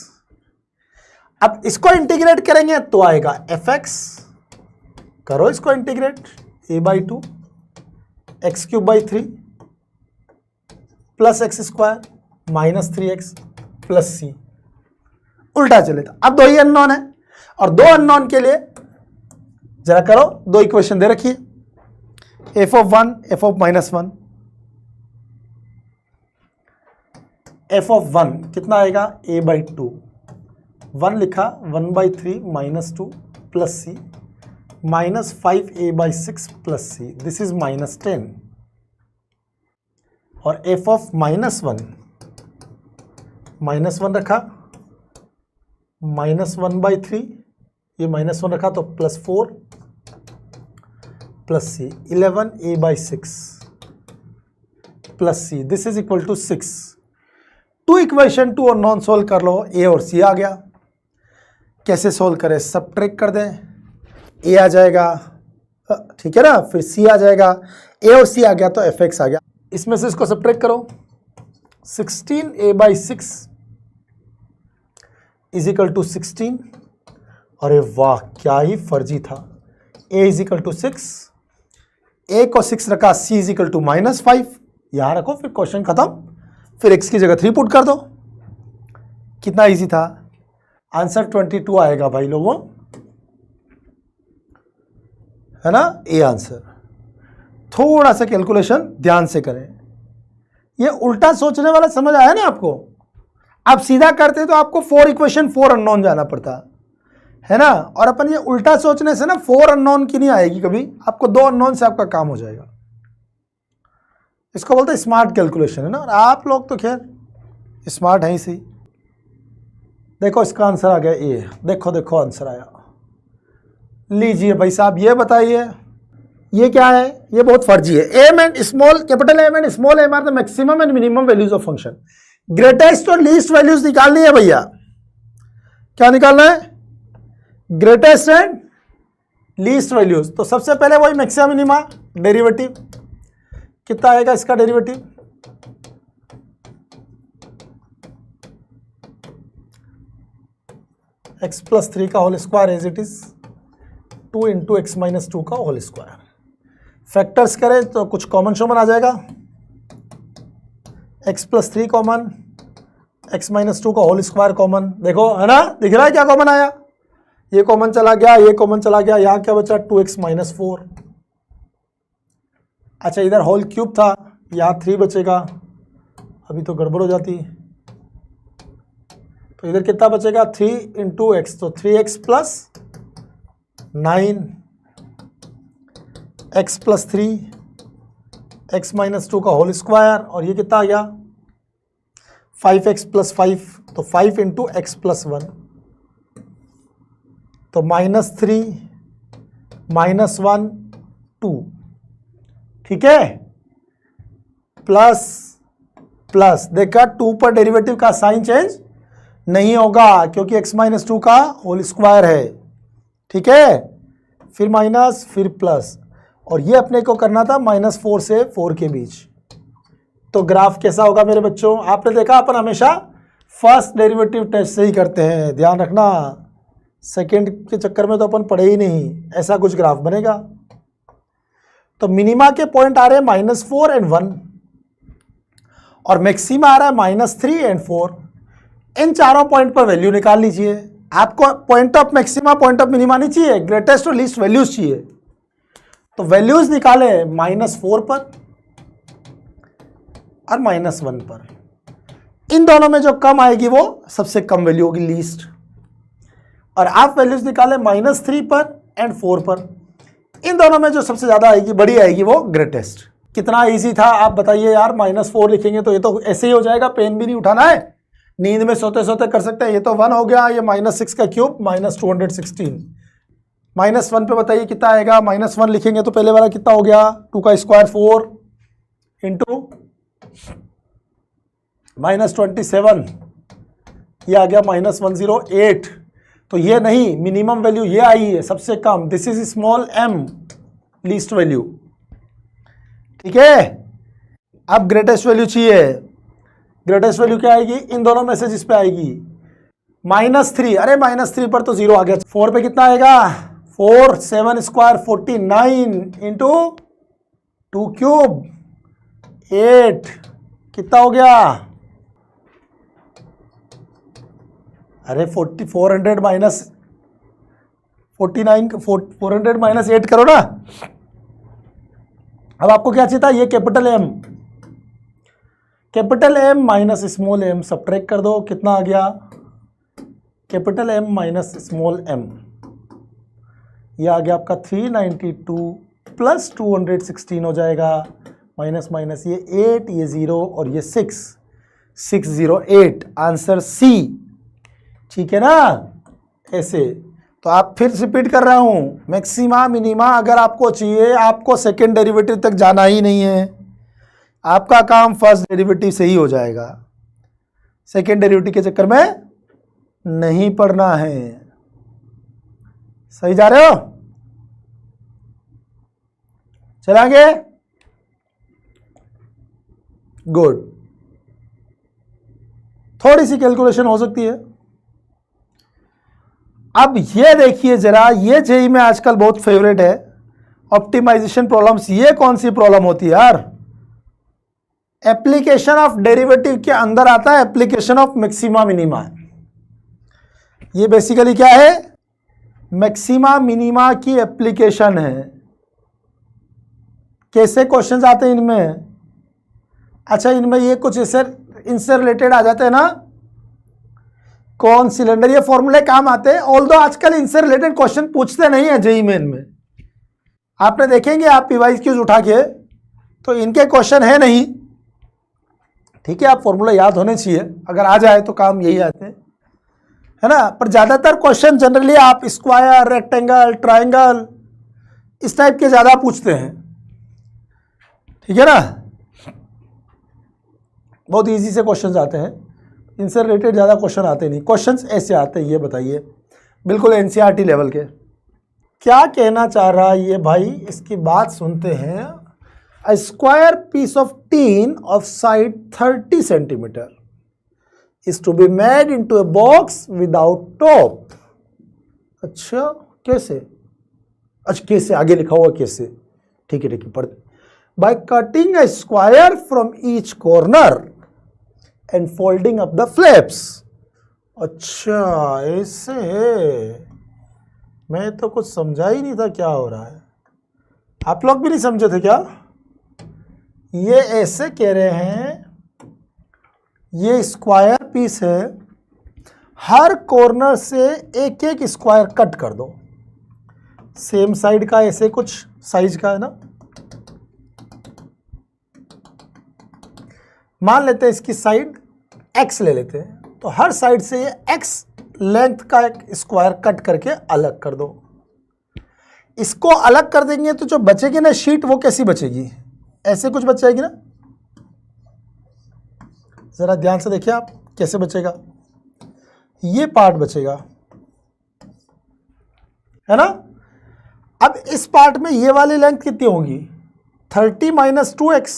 Speaker 1: अब इसको इंटीग्रेट करेंगे तो आएगा fx, करो इसको integrate, a/2 x³ 3 plus x² -3x plus c। उल्टा चले तो अब 2 ही अननोन है, और 2 अननोन के लिए जरा करो, 2 इक्वेशन दे रखिए, f(1) f(-1), f(1) कितना आएगा? a/2, 1 लिखा, 1/3 -2 plus c, -5a/6 plus c, this is -10। और f(-1) -1 रखा, -1/3, ये -1 रखा तो +4 प्लस c, 11a/6 प्लस c, this is equal to 6। 2 equation 2 unknown solve कर लो, a और c आ गया। कैसे सोल्व करें? सबट्रैक्ट कर दें, a आ जाएगा, ठीक है ना, फिर c आ जाएगा, a और c आ गया तो fx आ गया। इसमें से इसको सबट्रैक्ट करो, 16a/6 इज इक्वल टू 16। अरे वाह, क्या ही फर्जी था। a is equal to 6, a को 6 रखा, c इज इक्वल टू -5, यहां रखो, फिर क्वेश्चन खत्म, फिर x की जगह 3 पुट कर दो। कितना इजी था, आंसर 22 आएगा भाई लोगों, है ना, ए आंसर। थोड़ा सा कैलकुलेशन ध्यान से करें, ये उल्टा सोचने वाला समझ आया ना आपको। आप सीधा करते तो आपको 4 इक्वेशन 4 अननोन जाना पड़ता है ना, और अपन ये उल्टा सोचने से ना 4 अननोन की नहीं आएगी कभी, आपको 2 अननोन से आपका काम हो जाएगा। इसको बोलते हैं स्मार्ट कैलकुलेशन, है ना, और आप लोग तो खैर स्मार्ट है ही सही। देखो इसका आंसर आ गया ए, देखो देखो आंसर आया। लीजिए भाई साहब, ये बताइए ये क्या है? ये बहुत फर्जी है। M and small, capital M and small M are the maximum and minimum values of function. Greatest और लीस्ट वैल्यूज निकालनी है भैया। क्या निकालना है? Greatest and least values. तो सबसे पहले वही मैक्सिमम मिनिमा, डेरिवेटिव कितना आएगा इसका डेरिवेटिव? x + 3 का whole square as it is 2 × x - 2 का होल स्क्वायर। फैक्टर्स करें तो कुछ कॉमन शॉमन आ जाएगा, x + 3 कॉमन, x - 2 का होल स्क्वायर कॉमन। देखो है ना, दिख रहा है क्या कॉमन आया? ये कॉमन चला गया, ये कॉमन चला गया, यहाँ क्या बचा? 2x - 4। अच्छा इधर होल क्यूब था, यहाँ 3 बचेगा, अभी तो गड़बड़ हो जाती। तो इधर कितना बचेगा? 3 × x, तो 3x + 9 x plus 3 x minus 2 का होल स्क्वायर, और ये कितना आ गया 5x प्लस 5, तो 5 इंटू एक्स प्लस 1, तो -3 -1 2, ठीक है, प्लस प्लस, देखा 2 पर डेरिवेटिव का साइन चेंज नहीं होगा क्योंकि x माइनस 2 का होल स्क्वायर है, ठीक है, फिर माइनस फिर प्लस, और ये अपने को करना था -4 से 4 के बीच। तो ग्राफ कैसा होगा मेरे बच्चों? आपने देखा अपन हमेशा फर्स्ट डेरिवेटिव टेस्ट से ही करते हैं, ध्यान रखना, सेकंड के चक्कर में तो अपन पढ़े ही नहीं। ऐसा कुछ ग्राफ बनेगा। तो मिनिमा के पॉइंट आ रहे हैं -4 एंड 1, और मैक्सिमा आ रहा है -3 एंड 4। इन चारों पॉइंट पर वैल्यू निकाल लीजिए। आपको point of maxima, point of minima नहीं चाहिए, ग्रेटेस्ट और लीस्ट वैल्यूज चाहिए। तो वैल्यूज निकाले -4 पर और -1 पर। इन दोनों में जो कम आएगी वो सबसे कम वैल्यू होगी, लीस्ट। और आप वैल्यूज निकाले -3 पर एंड 4 पर। इन दोनों में जो सबसे ज्यादा आएगी, बड़ी आएगी, वो ग्रेटेस्ट। कितना इजी था आप बताइए यार। -4 लिखेंगे तो ये तो ऐसे ही हो जाएगा, पेन भी नहीं उठाना है, नींद में सोते सोते कर सकते हैं। ये तो 1 हो गया, ये -6 का क्यूब -216। -1 पे बताइए कितना आएगा। -1 लिखेंगे तो पहले वाला कितना हो गया, 2 का स्क्वायर 4 इंटू -27, ये आ गया -108। तो ये नहीं, मिनिमम वैल्यू ये आई है सबसे कम, this is small m, least value, ठीक है। अब ग्रेटेस्ट वैल्यू चाहिए। ग्रेटेस्ट वैल्यू क्या आएगी? इन दोनों में से जिस पे आएगी -3। अरे -3 पर तो 0 आ गया। 4 पे कितना आएगा? 4 7 स्क्वायर 49 इंटू 2 क्यूब 8, कितना हो गया? अरे 400 माइनस 49, 400 माइनस 8 करो ना। अब आपको क्या चाहिए था? ये capital M minus small m subtract कर दो, कितना आ गया? Capital M minus small m, ये आ गया आपका 392 प्लस 216 हो जाएगा, माइनस माइनस ये 8, ये 0 और ये 6, 608, आंसर C, ठीक है ना। ऐसे तो आप फिर रिपीट कर रहा हूं, मैक्सिमा मिनिमा अगर आपको चाहिए, आपको सेकेंड डेरिवेटिव तक जाना ही नहीं है, आपका काम फर्स्ट डेरिवेटिव से ही हो जाएगा। सेकेंड डेरिवेटिव के चक्कर में नहीं पढ़ना है। सही जा रहे हो? चलेंगे, गुड। थोड़ी सी कैलकुलेशन हो सकती है। अब ये देखिए जरा, ये जेईई में आजकल बहुत फेवरेट है, ऑप्टिमाइजेशन प्रॉब्लम्स। ये कौन सी प्रॉब्लम होती है यार? एप्लीकेशन ऑफ डेरिवेटिव के अंदर आता है एप्लीकेशन ऑफ मैक्सिमा मिनिमा। ये बेसिकली क्या है? मैक्सिमा मिनिमा की एप्लीकेशन है। कैसे क्वेश्चंस आते हैं इनमें? अच्छा, इनमें ये कुछ इनसे रिलेटेड आ जाते हैं ना, कौन सिलेंडर, ये फॉर्मूले काम आते हैं। ऑल्दो आजकल इनसे रिलेटेड क्वेश्चन पूछते नहीं है जेईई मेन में। आपने देखेंगे आप पीवाईक्यूज क्यूज उठा के, तो इनके क्वेश्चन है नहीं, ठीक है। आप फॉर्मूला याद होने चाहिए, अगर आ जाए तो काम यही आते हैं, है ना। पर ज्यादातर क्वेश्चन जनरली आप स्क्वायर, रेक्टेंगल, ट्राइंगल, इस टाइप के ज्यादा पूछते हैं, ठीक है ना। बहुत इजी से क्वेश्चंस आते हैं, इनसे रिलेटेड ज़्यादा क्वेश्चन आते नहीं। क्वेश्चंस ऐसे आते हैं, ये बताइए, बिल्कुल एनसीईआरटी लेवल के। क्या कहना चाह रहा है ये भाई, इसकी बात सुनते हैं। A square piece of tin of side 30 centimetre is to be made into a box without top. अच्छा, कैसे? अच्छा, कैसे आगे लिखा हुआ कैसे, ठीक है ठीक है, पढ़। By cutting a square from each corner and folding up the flaps. अच्छा, ऐसे है। मैं तो कुछ समझा ही नहीं था क्या हो रहा है। आप लोग भी नहीं समझे थे क्या? ये ऐसे कह रहे हैं, ये स्क्वायर पीस है, हर कॉर्नर से एक एक स्क्वायर कट कर दो सेम साइड का ऐसे कुछ साइज का है ना, मान लेते हैं इसकी साइड x ले लेते हैं, तो हर साइड से ये x लेंथ का एक स्क्वायर कट करके अलग कर दो। इसको अलग कर देंगे तो जो बचेगी ना शीट, वो कैसी बचेगी, ऐसे कुछ बच जाएगी ना। जरा ध्यान से देखिए आप, कैसे बचेगा, ये पार्ट बचेगा, है ना। अब इस पार्ट में ये वाली लेंथ कितनी होगी, 30 माइनस 2x,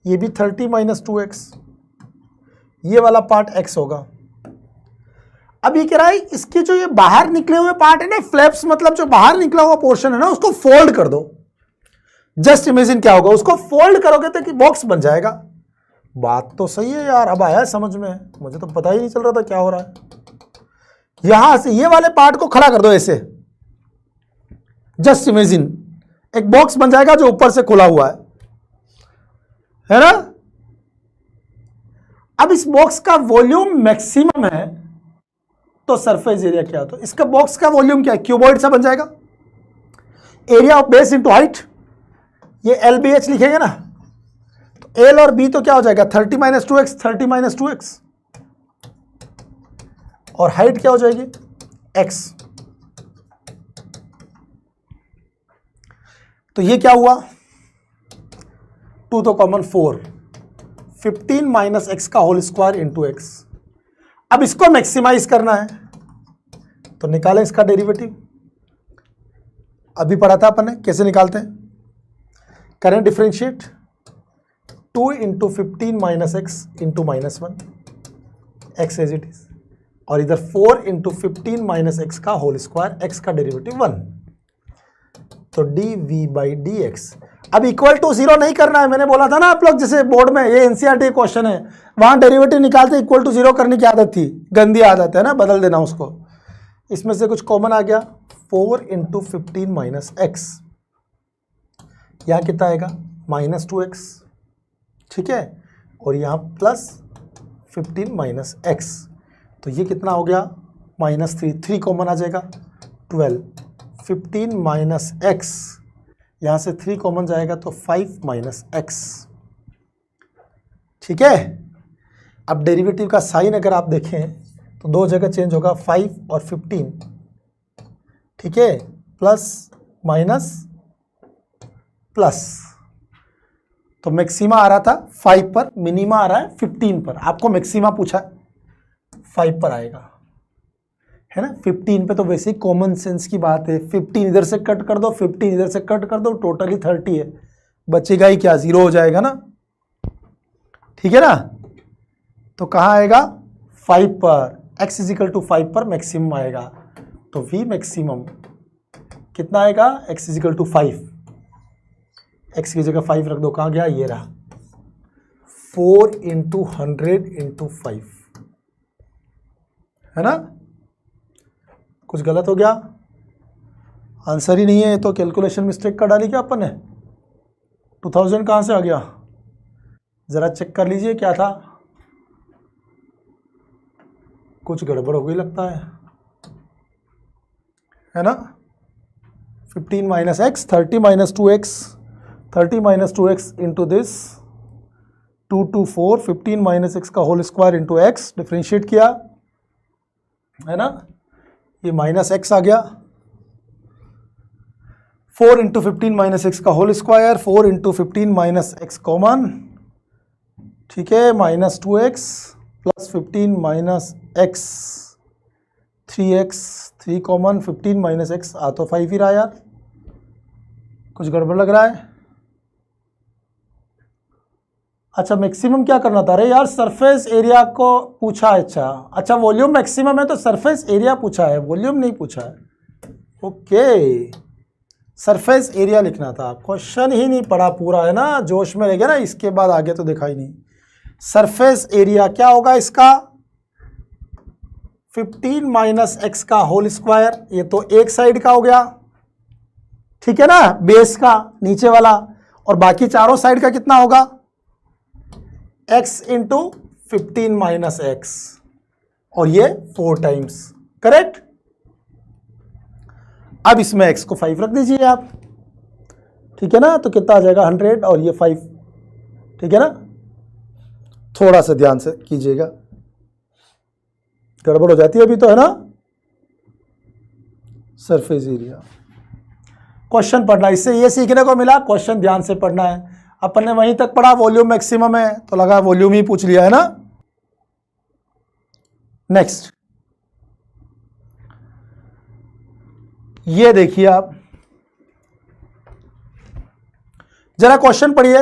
Speaker 1: ये भी 30 माइनस 2x, ये वाला पार्ट x होगा। अब ये कह रहा है इसके जो ये बाहर निकले हुए पार्ट है ना, फ्लैप्स मतलब जो बाहर निकला हुआ पोर्शन है ना, उसको फोल्ड कर दो। जस्ट इमेजिन क्या होगा, उसको फोल्ड करोगे तो कि बॉक्स बन जाएगा। बात तो सही है यार, अब आया समझ में, मुझे तो पता ही नहीं चल रहा था क्या हो रहा है। यहां से ये वाले पार्ट को खड़ा कर दो ऐसे, जस्ट इमेजिन एक बॉक्स बन जाएगा जो ऊपर से खुला हुआ है ना। अब इस बॉक्स का वॉल्यूम मैक्सिमम है, तो सरफेस एरिया क्या, तो इसका बॉक्स का वॉल्यूम क्या है, क्यूबॉइड सा बन जाएगा। Area of base into height, ये LBH लिखेंगे ना, तो L और B तो क्या हो जाएगा, 30 माइनस 2x, 30 माइनस 2x, और हाइट क्या हो जाएगी, x। तो ये क्या हुआ, 2 तो कॉमन 4, 15 माइनस x का होल स्क्वायर इंटू x। अब इसको मैक्सिमाइज करना है, तो निकालें इसका डेरिवेटिव। अभी पढ़ा था अपन ने कैसे निकालते हैं, करें differentiate, 2 into 15 minus x into -1, x as it is, और इधर 4 इंटू 15 माइनस एक्स का होल स्क्वायर, एक्स का डेरिवेटिव 1, तो dv बाई dx। अब इक्वल टू 0 नहीं करना है, मैंने बोला था ना आप लोग, जैसे बोर्ड में ये NCERT क्वेश्चन है, वहां डेरिवेटिव निकालते इक्वल टू 0 करने की आदत थी, गंदी आदत है ना, बदल देना उसको। इसमें से कुछ कॉमन आ गया, 4 इंटू 15 माइनस एक्स, यहां कितना आएगा -2x, ठीक है, और यहां प्लस 15 माइनस एक्स, तो ये कितना हो गया -3, 3 कॉमन आ जाएगा, 12, 15 माइनस एक्स, यहां से 3 कॉमन जाएगा तो 5 माइनस एक्स, ठीक है। अब डेरिवेटिव का साइन अगर आप देखें तो दो जगह चेंज होगा, 5 और 15, ठीक है, प्लस माइनस प्लस, तो मैक्सिमा आ रहा था 5 पर, मिनिमा आ रहा है 15 पर। आपको मैक्सिमा पूछा 5 पर आएगा, है ना। 15 पे तो वैसे ही कॉमन सेंस की बात है, 15 इधर से कट कर दो, 15 इधर से कट कर दो, टोटली 30 है, बचेगा ही क्या, 0 हो जाएगा ना, ठीक है ना। तो कहाँ आएगा 5 पर, x इज इक्वल टू 5 पर मैक्सिमम आएगा, तो v मैक्सिमम कितना आएगा, x is equal to 5, x की जगह 5 रख दो, कहाँ गया, ये रहा, 4 इंटू 100 इंटू 5, है ना। कुछ गलत हो गया, आंसर ही नहीं है, तो कैलकुलेशन मिस्टेक कर डाली क्या अपन ने, 2000 कहाँ से आ गया, ज़रा चेक कर लीजिए क्या था, कुछ गड़बड़ हो गई लगता है ना। 15 minus X, 30 minus 2x, 30 minus 2x into this, 2 to 4, 15 minus x का whole square into X, differentiate किया, है ना, ये माइनस एक्स आ गया, 4 इंटू 15 माइनस एक्स का whole square, 4 into 15 minus X common, ठीक है, -2x plus 15 minus X, 3x, 3 common, 15 minus X आ तो 5 ही रहा यार, कुछ गड़बड़ लग रहा है। अच्छा मैक्सिमम क्या करना था, अरे यार सरफेस एरिया को पूछा, अच्छा वॉल्यूम मैक्सिमम है तो सरफेस एरिया पूछा है, वॉल्यूम नहीं पूछा है, ओके, सरफेस एरिया लिखना था, क्वेश्चन ही नहीं पढ़ा पूरा, है ना, जोश में रह गया ना, इसके बाद आगे तो देखा ही नहीं। सरफेस एरिया क्या होगा इसका, 15 माइनस एक्स का होल स्क्वायर, ये तो एक साइड का हो गया, ठीक है ना, बेस का नीचे वाला, और बाकी चारों साइड का कितना होगा, x इंटू 15 माइनस एक्स, और ये 4 टाइम्स, करेक्ट। अब इसमें x को 5 रख दीजिए आप, ठीक है ना, तो कितना आ जाएगा 100 और ये 5, ठीक है ना। थोड़ा सा ध्यान से कीजिएगा, गड़बड़ हो जाती है अभी तो, है ना। सरफेस एरिया क्वेश्चन पढ़ना, इससे ये सीखने को मिला क्वेश्चन ध्यान से पढ़ना है। अपन ने वहीं तक पढ़ा वॉल्यूम मैक्सिमम है तो लगा वॉल्यूम ही पूछ लिया, है ना। नेक्स्ट ये देखिए आप, जरा क्वेश्चन पढ़िए,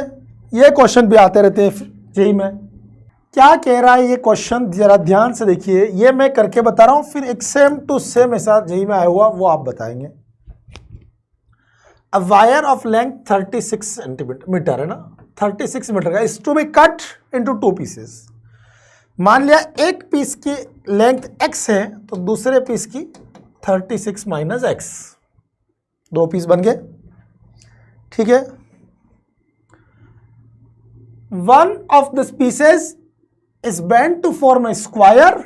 Speaker 1: ये क्वेश्चन भी आते रहते हैं जेईई में। क्या कह रहा है ये क्वेश्चन, जरा ध्यान से देखिए, ये मैं करके बता रहा हूं, फिर एक सेम टू सेम ऐसा जेईई में आया हुआ वो आप बताएंगे। A wire of length 36 centimetre है ना, 36 मीटर का, is to be cut into 2 pieces। मान लिया एक पीस की लेंथ x है तो दूसरे पीस की 36 माइनस x, 2 पीस बन गए, ठीक है। One of the pieces is bent to form a square,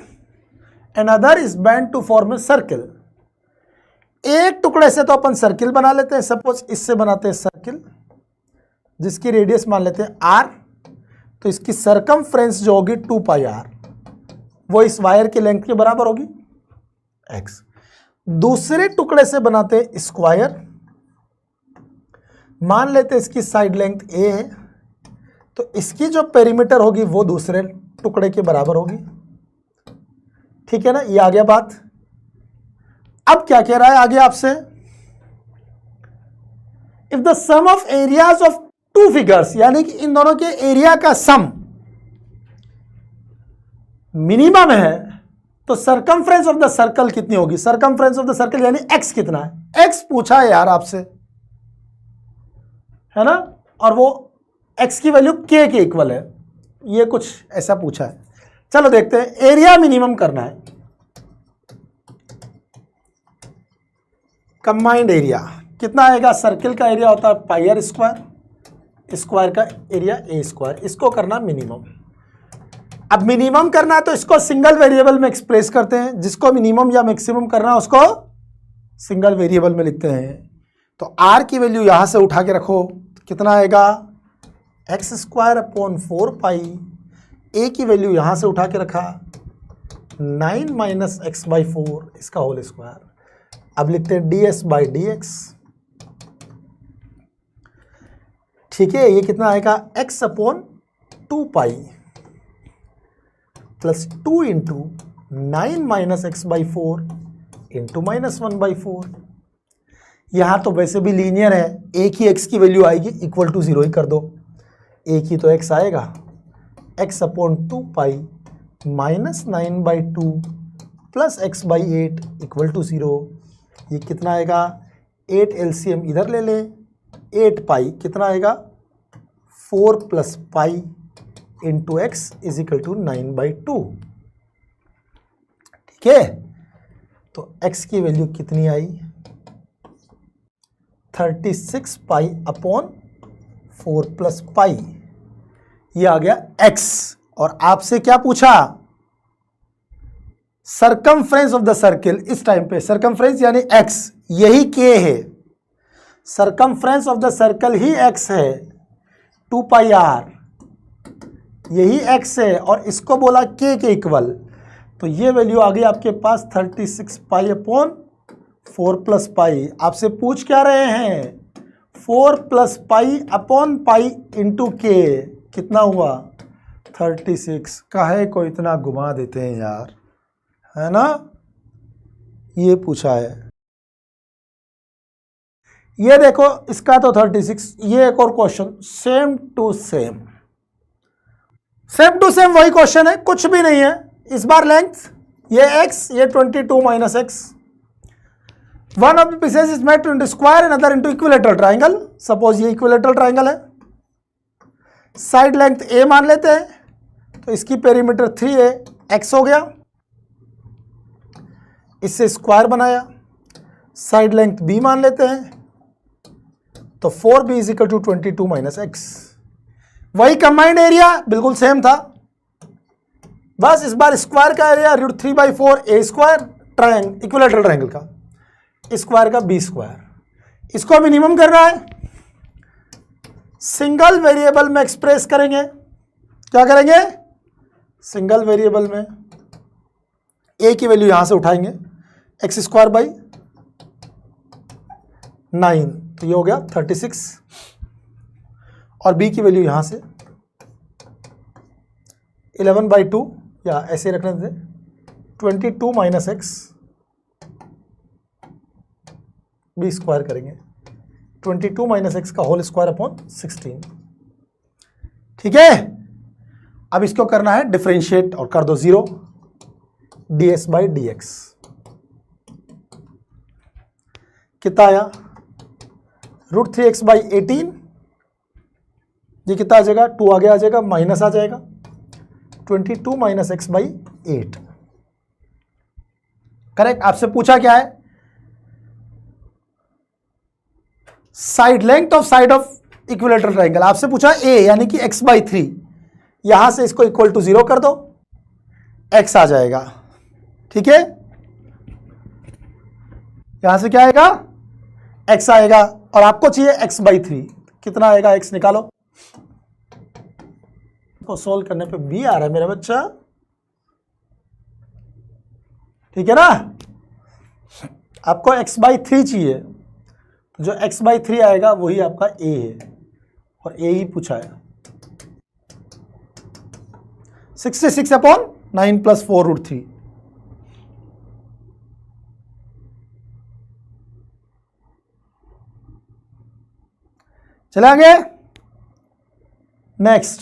Speaker 1: another is bent to form a circle। एक टुकड़े से तो अपन सर्किल बना लेते हैं, सपोज इससे बनाते हैं सर्किल जिसकी रेडियस मान लेते हैं r, तो इसकी सरकमफ्रेंस जो होगी 2 पाई r, वो इस वायर की लेंथ के बराबर होगी x। दूसरे टुकड़े से बनाते हैं स्क्वायर, मान लेते हैं इसकी साइड लेंथ a है, तो इसकी जो पेरीमीटर होगी वो दूसरे टुकड़े के बराबर होगी, ठीक है ना। ये आ गया बात। अब क्या कह रहा है आगे आपसे, if the sum of areas of 2 figures, यानी कि इन दोनों के एरिया का सम मिनिमम है तो सरकमफ्रेंस ऑफ द सर्कल कितनी होगी। सरकमफ्रेंस ऑफ द सर्कल यानी x कितना है, x पूछा है यार आपसे, है ना, और वो x की वैल्यू k के इक्वल है, ये कुछ ऐसा पूछा है। चलो देखते हैं, एरिया मिनिमम करना है, कंबाइंड एरिया कितना आएगा, सर्किल का एरिया होता है पाई आर स्क्वायर, स्क्वायर का एरिया ए स्क्वायर, इसको करना मिनिमम। अब मिनिमम करना है तो इसको सिंगल वेरिएबल में एक्सप्रेस करते हैं, जिसको मिनिमम या मैक्सिमम करना है उसको सिंगल वेरिएबल में लिखते हैं। तो आर की वैल्यू यहां से उठा के रखो, तो कितना आएगा एक्स स्क्वायर अपॉन 4 पाई, ए की वैल्यू यहां से उठा के रखा 9 माइनस एक्स बाई 4, इसका होल स्क्वायर। अब लिखते हैं ds बाई डी एक्स, ठीक है। ये कितना आएगा x upon 2 pi plus 2 into 9 minus x by 4 into minus 1 by 4। यहां तो वैसे भी लीनियर है, एक ही x की वैल्यू आएगी, इक्वल टू 0 ही कर दो, एक ही तो x आएगा, x upon 2 pi minus 9 by 2 plus x by 8 equal to 0। ये कितना आएगा 8 एलसीएम इधर ले ले, 8 पाई कितना आएगा 4 plus pi into x is equal to 9 by 2, ठीक है। तो x की वैल्यू कितनी आई 36 पाई अपॉन 4 प्लस पाई, ये आ गया x। और आपसे क्या पूछा, सरकमफ्रेंस ऑफ द सर्किल, इस टाइम पे सरकमफ्रेंस यानी x, यही k है, circumference of the circle he x है, 2 पाई r यही x है, और इसको बोला k के इक्वल, तो ये वैल्यू आ गई आपके पास 36 पाई अपॉन 4 प्लस पाई। आपसे पूछ क्या रहे हैं 4 plus pi upon pi into के, कितना हुआ 36। काहे को इतना घुमा देते हैं यार, है ना, ये पूछा है। ये देखो इसका तो 36, ये एक और क्वेश्चन सेम टू सेम वही क्वेश्चन है, कुछ भी नहीं है। इस बार लेंथ ये x, ये 22 minus x. One of the pieces is made into square and other into equilateral triangle. Suppose ये इक्विलेटरल ट्राइंगल है, साइड लेंथ a मान लेते हैं, तो इसकी पेरीमीटर 3 है, x हो गया, इससे स्क्वायर बनाया, साइड लेंथ b मान लेते हैं, तो 4b is equal to 22 minus x. वही कंबाइंड एरिया बिल्कुल सेम था, बस इस बार स्क्वायर का area √3/4 a square equilateral triangle का, स्क्वायर का बी स्क्वायर। इसको मिनिमम करना है, सिंगल वेरिएबल में एक्सप्रेस करेंगे। क्या करेंगे? सिंगल वेरिएबल में ए की वैल्यू यहां से उठाएंगे, एक्स स्क्वायर बाई 9, तो ये हो गया 36, और बी की वैल्यू यहां से 11/2, या ऐसे रखने थे 22 माइनस एक्स, बी स्क्वायर करेंगे 22 माइनस एक्स का होल स्क्वायर अपॉन 16। ठीक है, अब इसको करना है डिफरेंशिएट और कर दो 0, ds बाई डी एक्स। कितना आया? √3x बाई 18, ये कितना आ जाएगा? 2 आगे आ जाएगा, माइनस आ जाएगा 22 माइनस एक्स बाई 8। करेक्ट। आपसे पूछा क्या है? Side length of side of equilateral triangle. आपसे पूछा a यानी कि x बाई 3, यहां से इसको इक्वल टू 0 कर दो, x आ जाएगा। ठीक है, यहां से क्या आएगा? x आएगा, और आपको चाहिए x बाई 3, कितना आएगा? x निकालो, को सोल्व करने पे b आ रहा है मेरा बच्चा। ठीक है ना, आपको x बाई 3 चाहिए, तो जो x बाई 3 आएगा वही आपका a है, और a ही पूछा है। 66 अपॉन 9 प्लस 4√3। चले आगे, नेक्स्ट।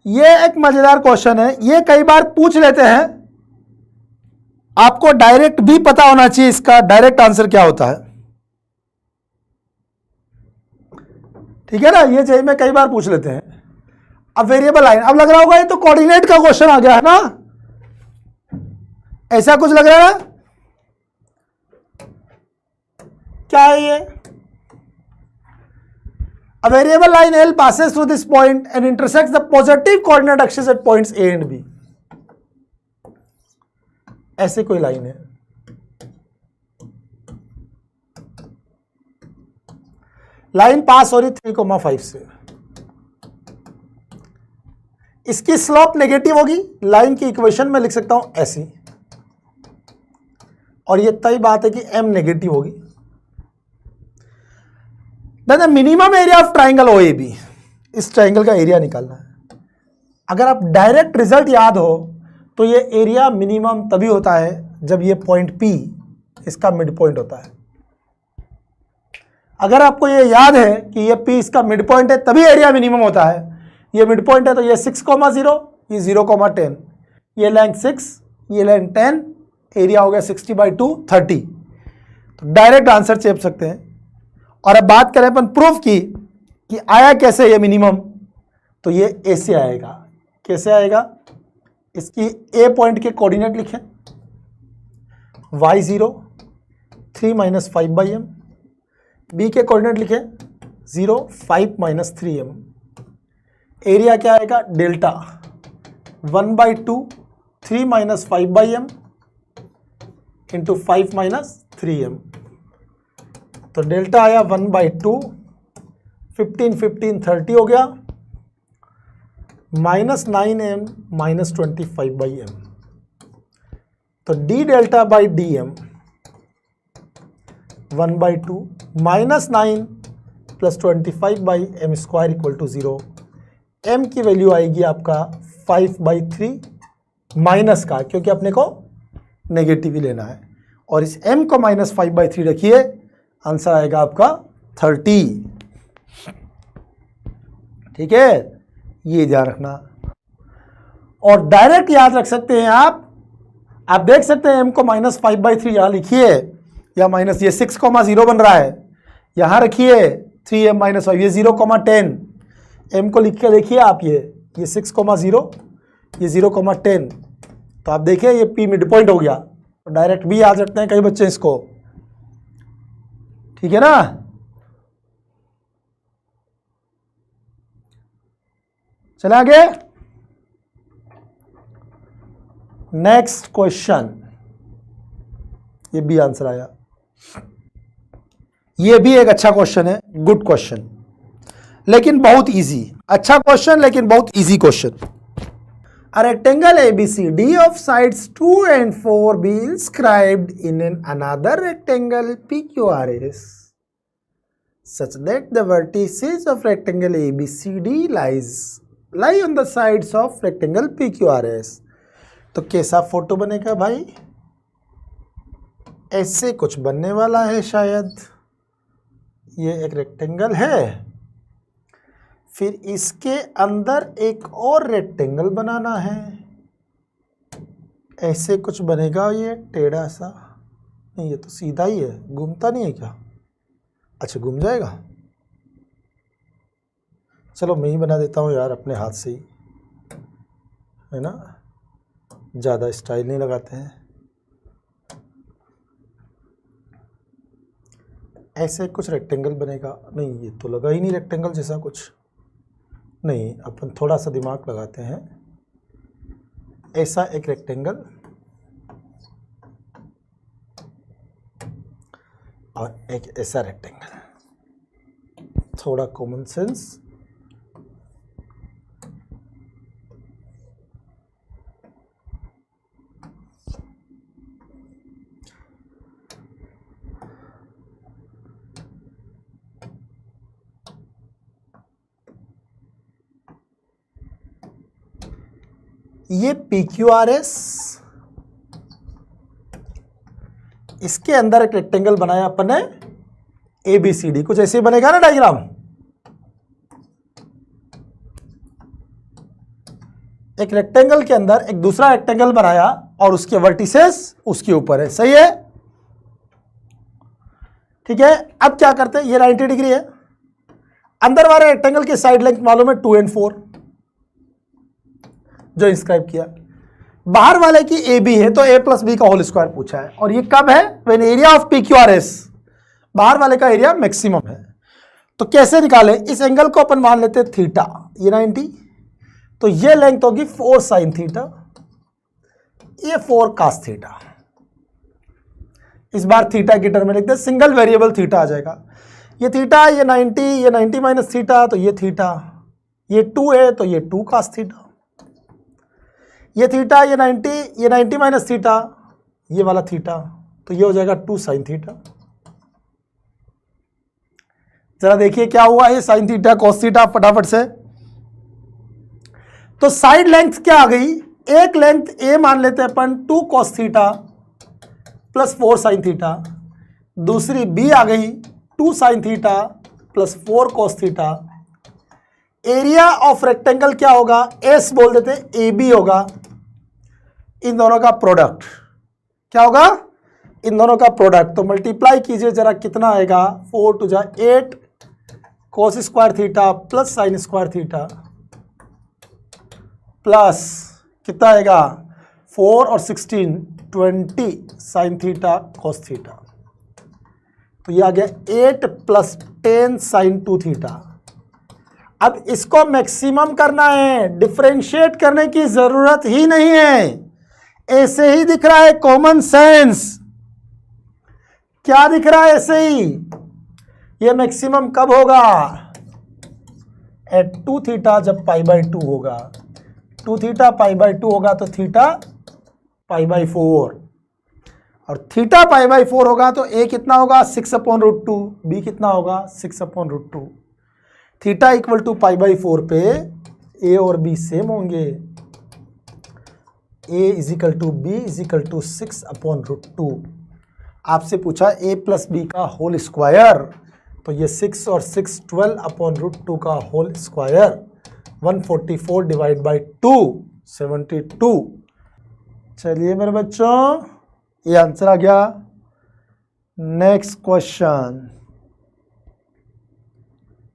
Speaker 1: ये एक मजेदार क्वेश्चन है, ये कई बार पूछ लेते हैं, आपको डायरेक्ट भी पता होना चाहिए इसका डायरेक्ट आंसर क्या होता है। ठीक है ना, ये जेईई में कई बार पूछ लेते हैं। अब वेरिएबल लाइन, अब लग रहा होगा ये तो कोऑर्डिनेट का क्वेश्चन आ गया है ना, ऐसा कुछ लग रहा है ना? क्या है ये? A variable line L passes through this point and intersects the positive coordinate axis at points A and B. ऐसे कोई लाइन है, लाइन पास हो रही 3,5 से, इसकी स्लोप नेगेटिव होगी, लाइन की इक्वेशन में लिख सकता हूं ऐसी, और ये तय बात है कि m नेगेटिव होगी। Then the minimum area of triangle OAB, इस ट्राइंगल का एरिया निकालना है। अगर आप डायरेक्ट रिजल्ट याद हो तो ये एरिया मिनिमम तभी होता है जब ये पॉइंट P इसका मिड पॉइंट होता है। अगर आपको ये याद है कि ये P इसका मिड पॉइंट है तभी एरिया मिनिमम होता है। ये मिड पॉइंट है तो ये 6,0, ये 0,10, ये लेंथ 6, ये लेंथ 10, एरिया हो गया 60/2 30। तो डायरेक्ट आंसर चेप सकते हैं। और अब बात करें अपन प्रूफ की कि आया कैसे ये मिनिमम, तो ये ए से आएगा। कैसे आएगा? इसकी ए पॉइंट के कोऑर्डिनेट लिखें, y0 3 माइनस 5/m, बी के कोऑर्डिनेट लिखें 0 5 माइनस 3m। एरिया क्या आएगा? Delta 1/2 3 minus 5/m into 5 minus 3m। तो डेल्टा आया 1/2, 15 15 30 हो गया, माइनस 9m माइनस 25/m। तो D delta by D M 1/2 minus 9 plus 25/m square equal to 0। m की वैल्यू आएगी आपका 5/3 माइनस का, क्योंकि अपने को नेगेटिव ही लेना है, और इस m को माइनस 5/3 रखिए, आंसर आएगा आपका 30। ठीक है, ये ध्यान रखना। और डायरेक्ट याद रख सकते हैं आप देख सकते हैं m को माइनस 5/3 यहां लिखिए, या माइनस ये 6,0 बन रहा है, यहां रखिए 3m माइनस 5, ये 0,10, m को लिख के देखिए आप, ये 6,0, ये 0,10, तो आप देखिए ये p मिड पॉइंट हो गया। तो डायरेक्ट भी याद रखते हैं कई बच्चे इसको, ठीक है ना। चले आगे, नेक्स्ट क्वेश्चन, ये भी आंसर आया। ये भी एक अच्छा क्वेश्चन है, गुड क्वेश्चन, लेकिन बहुत इजी। अच्छा क्वेश्चन लेकिन बहुत easy question. A rectangle ABCD of sides 2 and 4 be inscribed in another rectangle PQRS such that the vertices of rectangle ABCD lie on the sides of rectangle PQRS। तो कैसा photo बनेगा भाई? ऐसे कुछ बनने वाला है शायद। ये एक रेक्टेंगल है, फिर इसके अंदर एक और रेक्टेंगल बनाना है। ऐसे कुछ बनेगा, ये टेढ़ा सा नहीं, ये तो सीधा ही है, घूमता नहीं है क्या? अच्छा घूम जाएगा, चलो मैं ही बना देता हूँ यार अपने हाथ से ही, है ना, ज़्यादा स्टाइल नहीं लगाते हैं। ऐसे कुछ रेक्टेंगल बनेगा। नहीं, ये तो लगा ही नहीं रेक्टेंगल जैसा कुछ। नहीं, अपन थोड़ा सा दिमाग लगाते हैं। ऐसा एक रेक्टेंगल और एक ऐसा रेक्टेंगल, थोड़ा कॉमन सेंस। ये PQRS, इसके अंदर एक रेक्टेंगल बनाया अपन ने ABCD, कुछ ऐसे ही बनेगा ना डायग्राम। एक रेक्टेंगल के अंदर एक दूसरा रेक्टेंगल बनाया और उसके वर्टिसेस उसके ऊपर है, सही है? ठीक है, अब क्या करते हैं, ये 90 डिग्री है। अंदर वाले रेक्टेंगल की साइड लेंथ मालूम है 2 and 4 जो इंस्क्राइब किया। बाहर वाले की AB है तो A + B का होल स्क्वायर पूछा है, और ये कब है? व्हेन एरिया ऑफ PQRS, बाहर वाले का एरिया मैक्सिमम है। तो कैसे निकाले? इस एंगल को अपन मान लेते हैं थीटा, ये 90, तो ये लेंथ होगी 4 sin थीटा, ये 4 cos थीटा। इस बार थीटा की टर्म में लिखते हैं, सिंगल वेरिएबल थीटा आ जाएगा। ये थीटा, ये 90 माइनस थीटा, तो ये थीटा, ये 2 है तो ये 2 cos थीटा, ये थीटा, ये 90 माइनस थीटा, ये वाला थीटा, तो ये हो जाएगा 2 sin थीटा। जरा देखिए क्या हुआ, ये sin थीटा cos थीटा फटाफट से। तो साइड लेंथ क्या आ गई? एक लेंथ A मान लेते हैं अपन 2 cos theta plus 4 sin theta, दूसरी B आ गई 2 sin theta plus 4 cos theta. Area of rectangle क्या होगा? S बोल देते हैं, AB होगा। इन दोनों का प्रोडक्ट क्या होगा? इन दोनों का प्रोडक्ट, तो मल्टीप्लाई कीजिए जरा, कितना आएगा? 4 × 8 cos square theta plus sin square theta plus कितना आएगा? 4 और 16 20 sin थीटा cos थीटा, तो ये आ गया 8 + 10 sin 2 थीटा। अब इसको मैक्सिमम करना है, डिफरेंशिएट करने की जरूरत ही नहीं है, ऐसे ही दिख रहा है, कॉमन सेंस। क्या दिख रहा है? ऐसे ही। ये मैक्सिमम कब होगा? एट 2 थीटा, जब π/2 होगा। 2 थीटा π/2 होगा तो थीटा π/4, और थीटा π/4 होगा तो A कितना होगा? 6/√2, B कितना होगा? 6/√2। थीटा इक्वल टू π/4 पे A और B सेम होंगे। A = B = 6/√2। आपसे पूछा A + B का होल स्क्वायर, तो ये 6 और 6 12/√2 का होल स्क्वायर, 144 / 2 72। चलिए मेरे बच्चों, ये आंसर आ गया। नेक्स्ट क्वेश्चन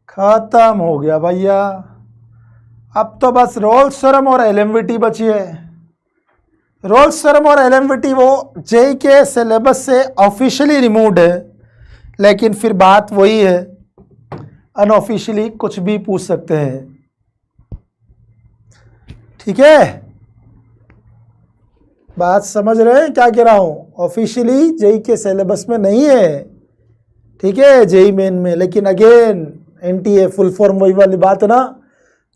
Speaker 1: खत्म हो गया भैया। अब तो बस रोल्स थ्योरम और LMVT बची है। रोल्स थ्योरम और LMVT वो जेईई के सिलेबस से ऑफिशियली रिमूव्ड है, लेकिन फिर बात वही है, अनऑफिशियली कुछ भी पूछ सकते हैं। ठीक है, बात समझ रहे हैं क्या कह रहा हूँ? ऑफिशियली जेई के सिलेबस में नहीं है, ठीक है, जेई मेन में, लेकिन अगेन एनटीए फुल फॉर्म वही वाली बात है ना,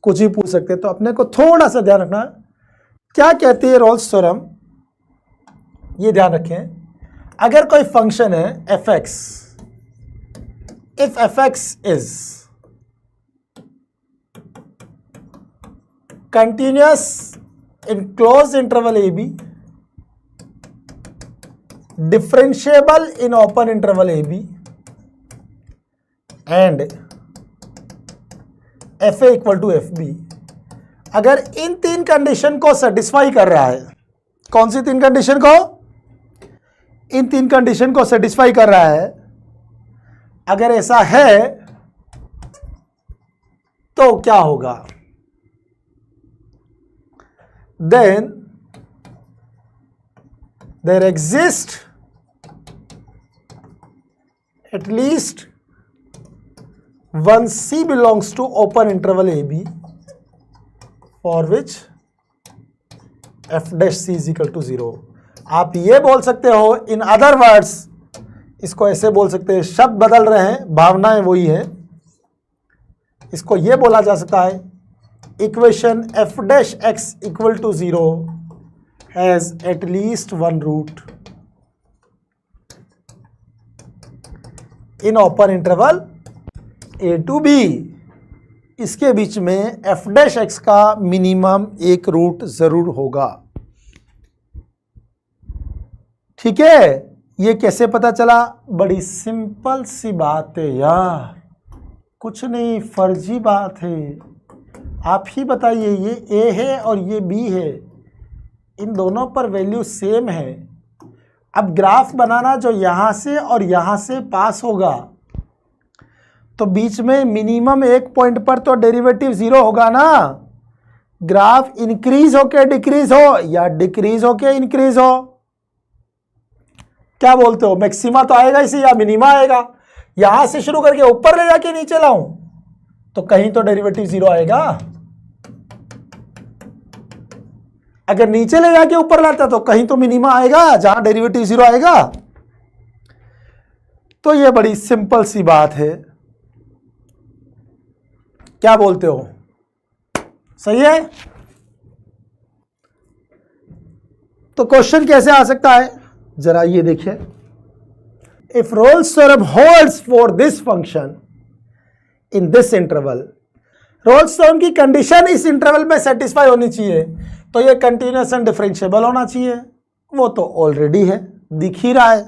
Speaker 1: कुछ ही पूछ सकते हैं। तो अपने को थोड़ा सा ध्यान रखना क्या कहती है रोल्स थ्योरम, ये ध्यान रखें। अगर कोई फंक्शन है F x, if F x is continuous in close interval A B, differentiable in open interval AB and FA equal to FB, अगर इन तीन कंडीशन को सेटिस्फाई कर रहा है, कौन सी तीन कंडीशन को? इन तीन कंडीशन को सेटिस्फाई कर रहा है, अगर ऐसा है तो क्या होगा? Then there exist at least one C belongs to open interval AB for which f dash C is equal to 0। आप ये बोल सकते हो, इन अदर वर्ड्स इसको ऐसे बोल सकते हैं, शब्द बदल रहे हैं, भावनाएं वही है। इसको ये बोला जा सकता है equation f dash x equal to 0 has at least one root in open interval a to b। इसके बीच में f dash x का मिनिमम एक रूट जरूर होगा, ठीक है। ये कैसे पता चला? बड़ी सिंपल सी बात है यार, कुछ नहीं, फर्जी बात है। आप ही बताइए, ये a है और ये b है, इन दोनों पर वैल्यू सेम है। अब ग्राफ बनाना जो यहां से और यहां से पास होगा, तो बीच में मिनिमम एक पॉइंट पर तो डेरिवेटिव 0 होगा ना। ग्राफ इंक्रीज होके डिक्रीज हो या डिक्रीज होके इंक्रीज हो, क्या बोलते हो? मैक्सिमा तो आएगा इसे या मिनिमा आएगा? यहां से शुरू करके ऊपर ले जाके नीचे लाऊं तो कहीं तो डेरिवेटिव 0 आएगा। अगर नीचे ले जाके ऊपर लाता तो कहीं तो मिनिमा आएगा जहां डेरिवेटिव 0 आएगा। तो ये बड़ी सिंपल सी बात है, क्या बोलते हो? सही है? तो क्वेश्चन कैसे आ सकता है जरा ये देखिए। If Rolle's theorem holds for this function in this interval, Rolle's theorem की कंडीशन इस इंटरवल में सेटिस्फाई होनी चाहिए, तो ये कंटिन्यूअस एंड डिफरेंशिएबल होना चाहिए। वो तो ऑलरेडी है, दिख ही रहा है।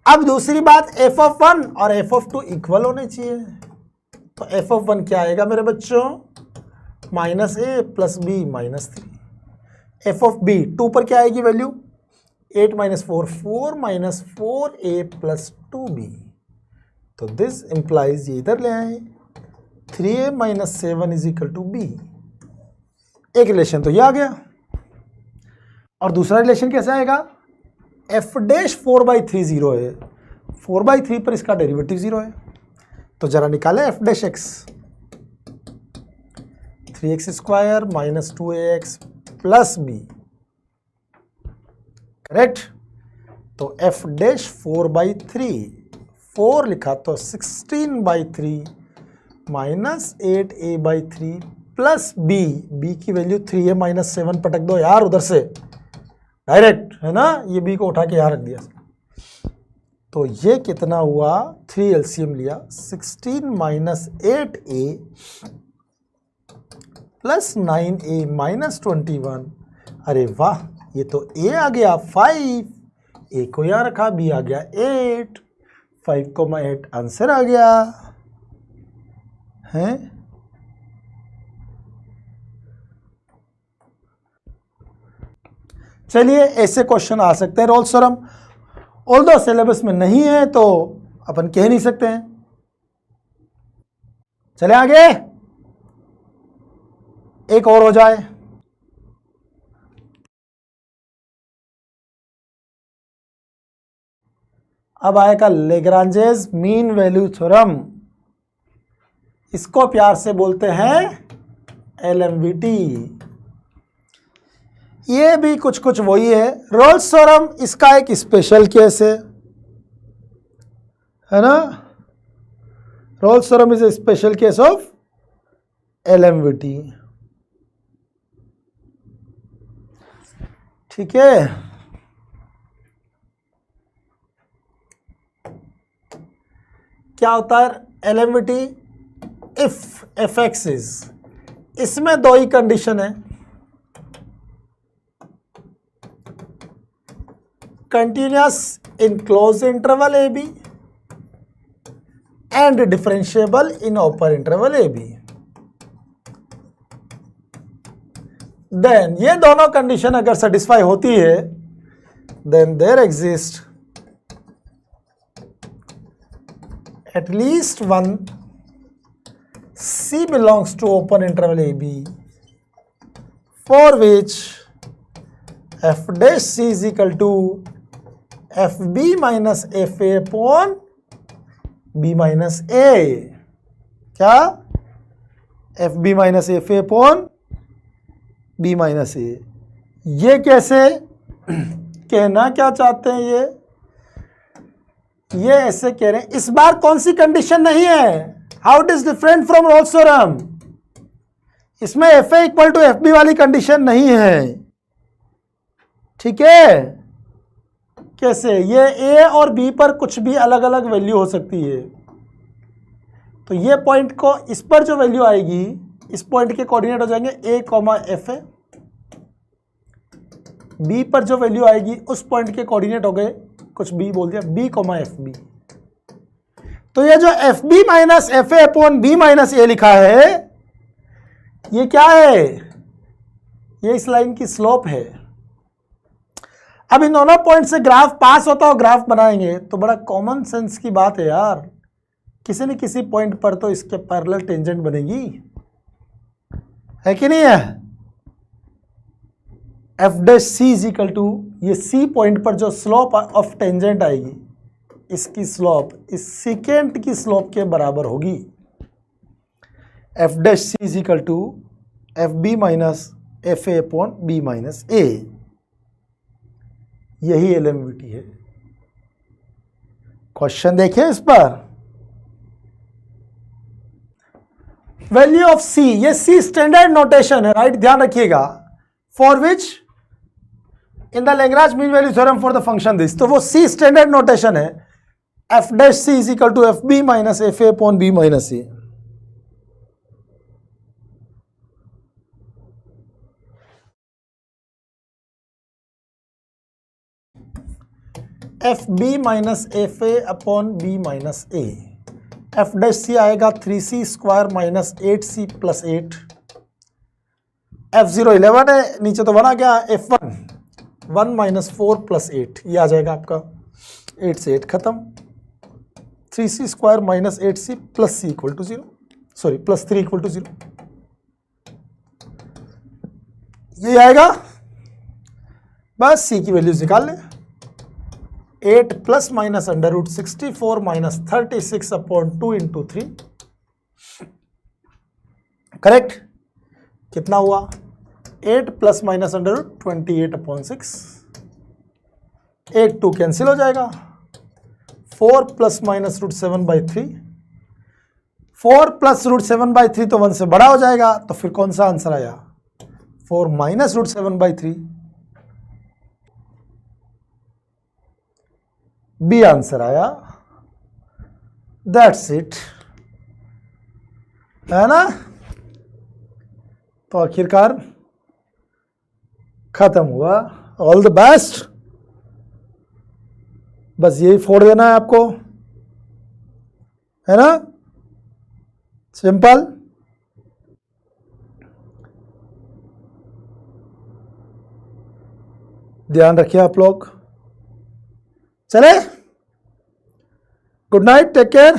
Speaker 1: अब दूसरी बात, f(1) और f(2) इक्वल होने चाहिए। तो f(1) क्या आएगा मेरे बच्चों? -a + b -3। f(b) 2 पर क्या आएगी वैल्यू? 8 - 4 4 - 4a + 2b। तो दिस इंप्लाइज, ये इधर ले आए, 3a - 7 = b। एक रिलेशन तो ये आ गया, और दूसरा रिलेशन कैसे आएगा? f डैश 4/3 0 है, 4/3 पर इसका डेरिवेटिव 0 है। तो जरा निकाले f dash x, 3x² - 2ax + b, correct. तो f डैश 4/3, 4 लिखा तो 16/3 - 8a/3 प्लस b की वैल्यू 3a - 7 पटक दो यार उधर से डायरेक्ट, है ना, ये b को उठा के यहाँ रख दिया। तो ये कितना हुआ? 3 एलसीएम लिया, 16 - 8a + 9a - 21। अरे वाह, ये तो a आ गया 5, a को यहाँ रखा, b आ गया 8, 5,8 आंसर आ गया है। चलिए ऐसे क्वेश्चन आ सकते हैं रोल्स थ्योरम, ऑल्दो सिलेबस में नहीं है तो अपन कह नहीं सकते हैं। चले आगे, एक और हो जाए। अब आएगा लेग्रांजेस मीन वैल्यू थ्योरम, इसको प्यार से बोलते हैं LMVT। ये भी कुछ कुछ वही है। रोल्स थ्योरम इसका एक स्पेशल केस है ना। Rolle's theorem is a special case of LMVT. ठीक है, क्या होता है LMVT? If F x is, इसमें दो ही कंडीशन है, continuous in close interval A B and differentiable in open interval A B. Then ये दोनों कंडीशन अगर सेटिस्फाई होती है, then there exist at least one C belongs to open interval AB for which f dash C is equal to FB minus FA upon B minus A। क्या? FB minus FA upon B minus A। ये कैसे कहना क्या चाहते हैं? ये ऐसे कह रहे हैं, इस बार कौन सी कंडीशन नहीं है? How it is different from Rolle's theorem. इसमें F A equal to F B वाली कंडीशन नहीं है। ठीक है, कैसे? ये ए और बी पर कुछ भी अलग अलग वैल्यू हो सकती है। तो ये पॉइंट को, इस पर जो वैल्यू आएगी, इस पॉइंट के कोऑर्डिनेट हो जाएंगे ए कॉमा एफ ए। बी पर जो वैल्यू आएगी उस पॉइंट के कोऑर्डिनेट हो गए, कुछ बी बोल दिया, बी कॉमा एफ बी। तो ये जो F B minus F A upon B minus A लिखा है, ये क्या है? ये इस लाइन की स्लोप है। अब इन दोनों पॉइंट से ग्राफ पास होता हो, ग्राफ बनाएंगे तो बड़ा कॉमन सेंस की बात है यार, किसी न किसी पॉइंट पर तो इसके पैरेलल टेंजेंट बनेगी, है कि नहीं है? F dash C is equal to, ये सी पॉइंट पर जो स्लोप ऑफ टेंजेंट आएगी, इसकी स्लोप इस सेकेंड की स्लोप के बराबर होगी। F dash C is equal to F B minus F A upon B minus A. यही एलएमवीटी है। क्वेश्चन देखिए इस पर, वैल्यू ऑफ सी, ये सी स्टैंडर्ड नोटेशन है, राइट? ध्यान रखिएगा। For which in the Lagrange mean value theorem for the function this, तो वो सी स्टैंडर्ड नोटेशन है, F dash C is equal to F B minus F A upon B minus A. F B minus F A upon B minus A. F dash C आएगा 3c square minus 8c plus 8। F0 11 है, नीचे तो बना गया F1 1 minus 4 plus 8, ये आ जाएगा आपका 8 से 8 खत्म। 3c square minus 8c plus c equal to 0, sorry plus 3 equal to 0, ये आएगा। बस c की वैल्यूज निकाल लें। 8 plus minus under root 64 minus 36 upon 2 into 3, correct? कितना हुआ? 8 plus minus under root 28 upon 6, 8 2 cancel हो जाएगा। 4 plus minus root 7 by 3, 4 plus root 7 by 3 तो 1 से बड़ा हो जाएगा, तो फिर कौन सा आंसर आया? 4 minus root 7 by 3, B answer आया। दैट्स इट, है ना? तो आखिरकार खत्म हुआ। All the best. बस यही फोड़ देना है आपको, है ना? सिंपल। ध्यान रखिए आप लोग। चले, गुड नाइट, टेक केयर।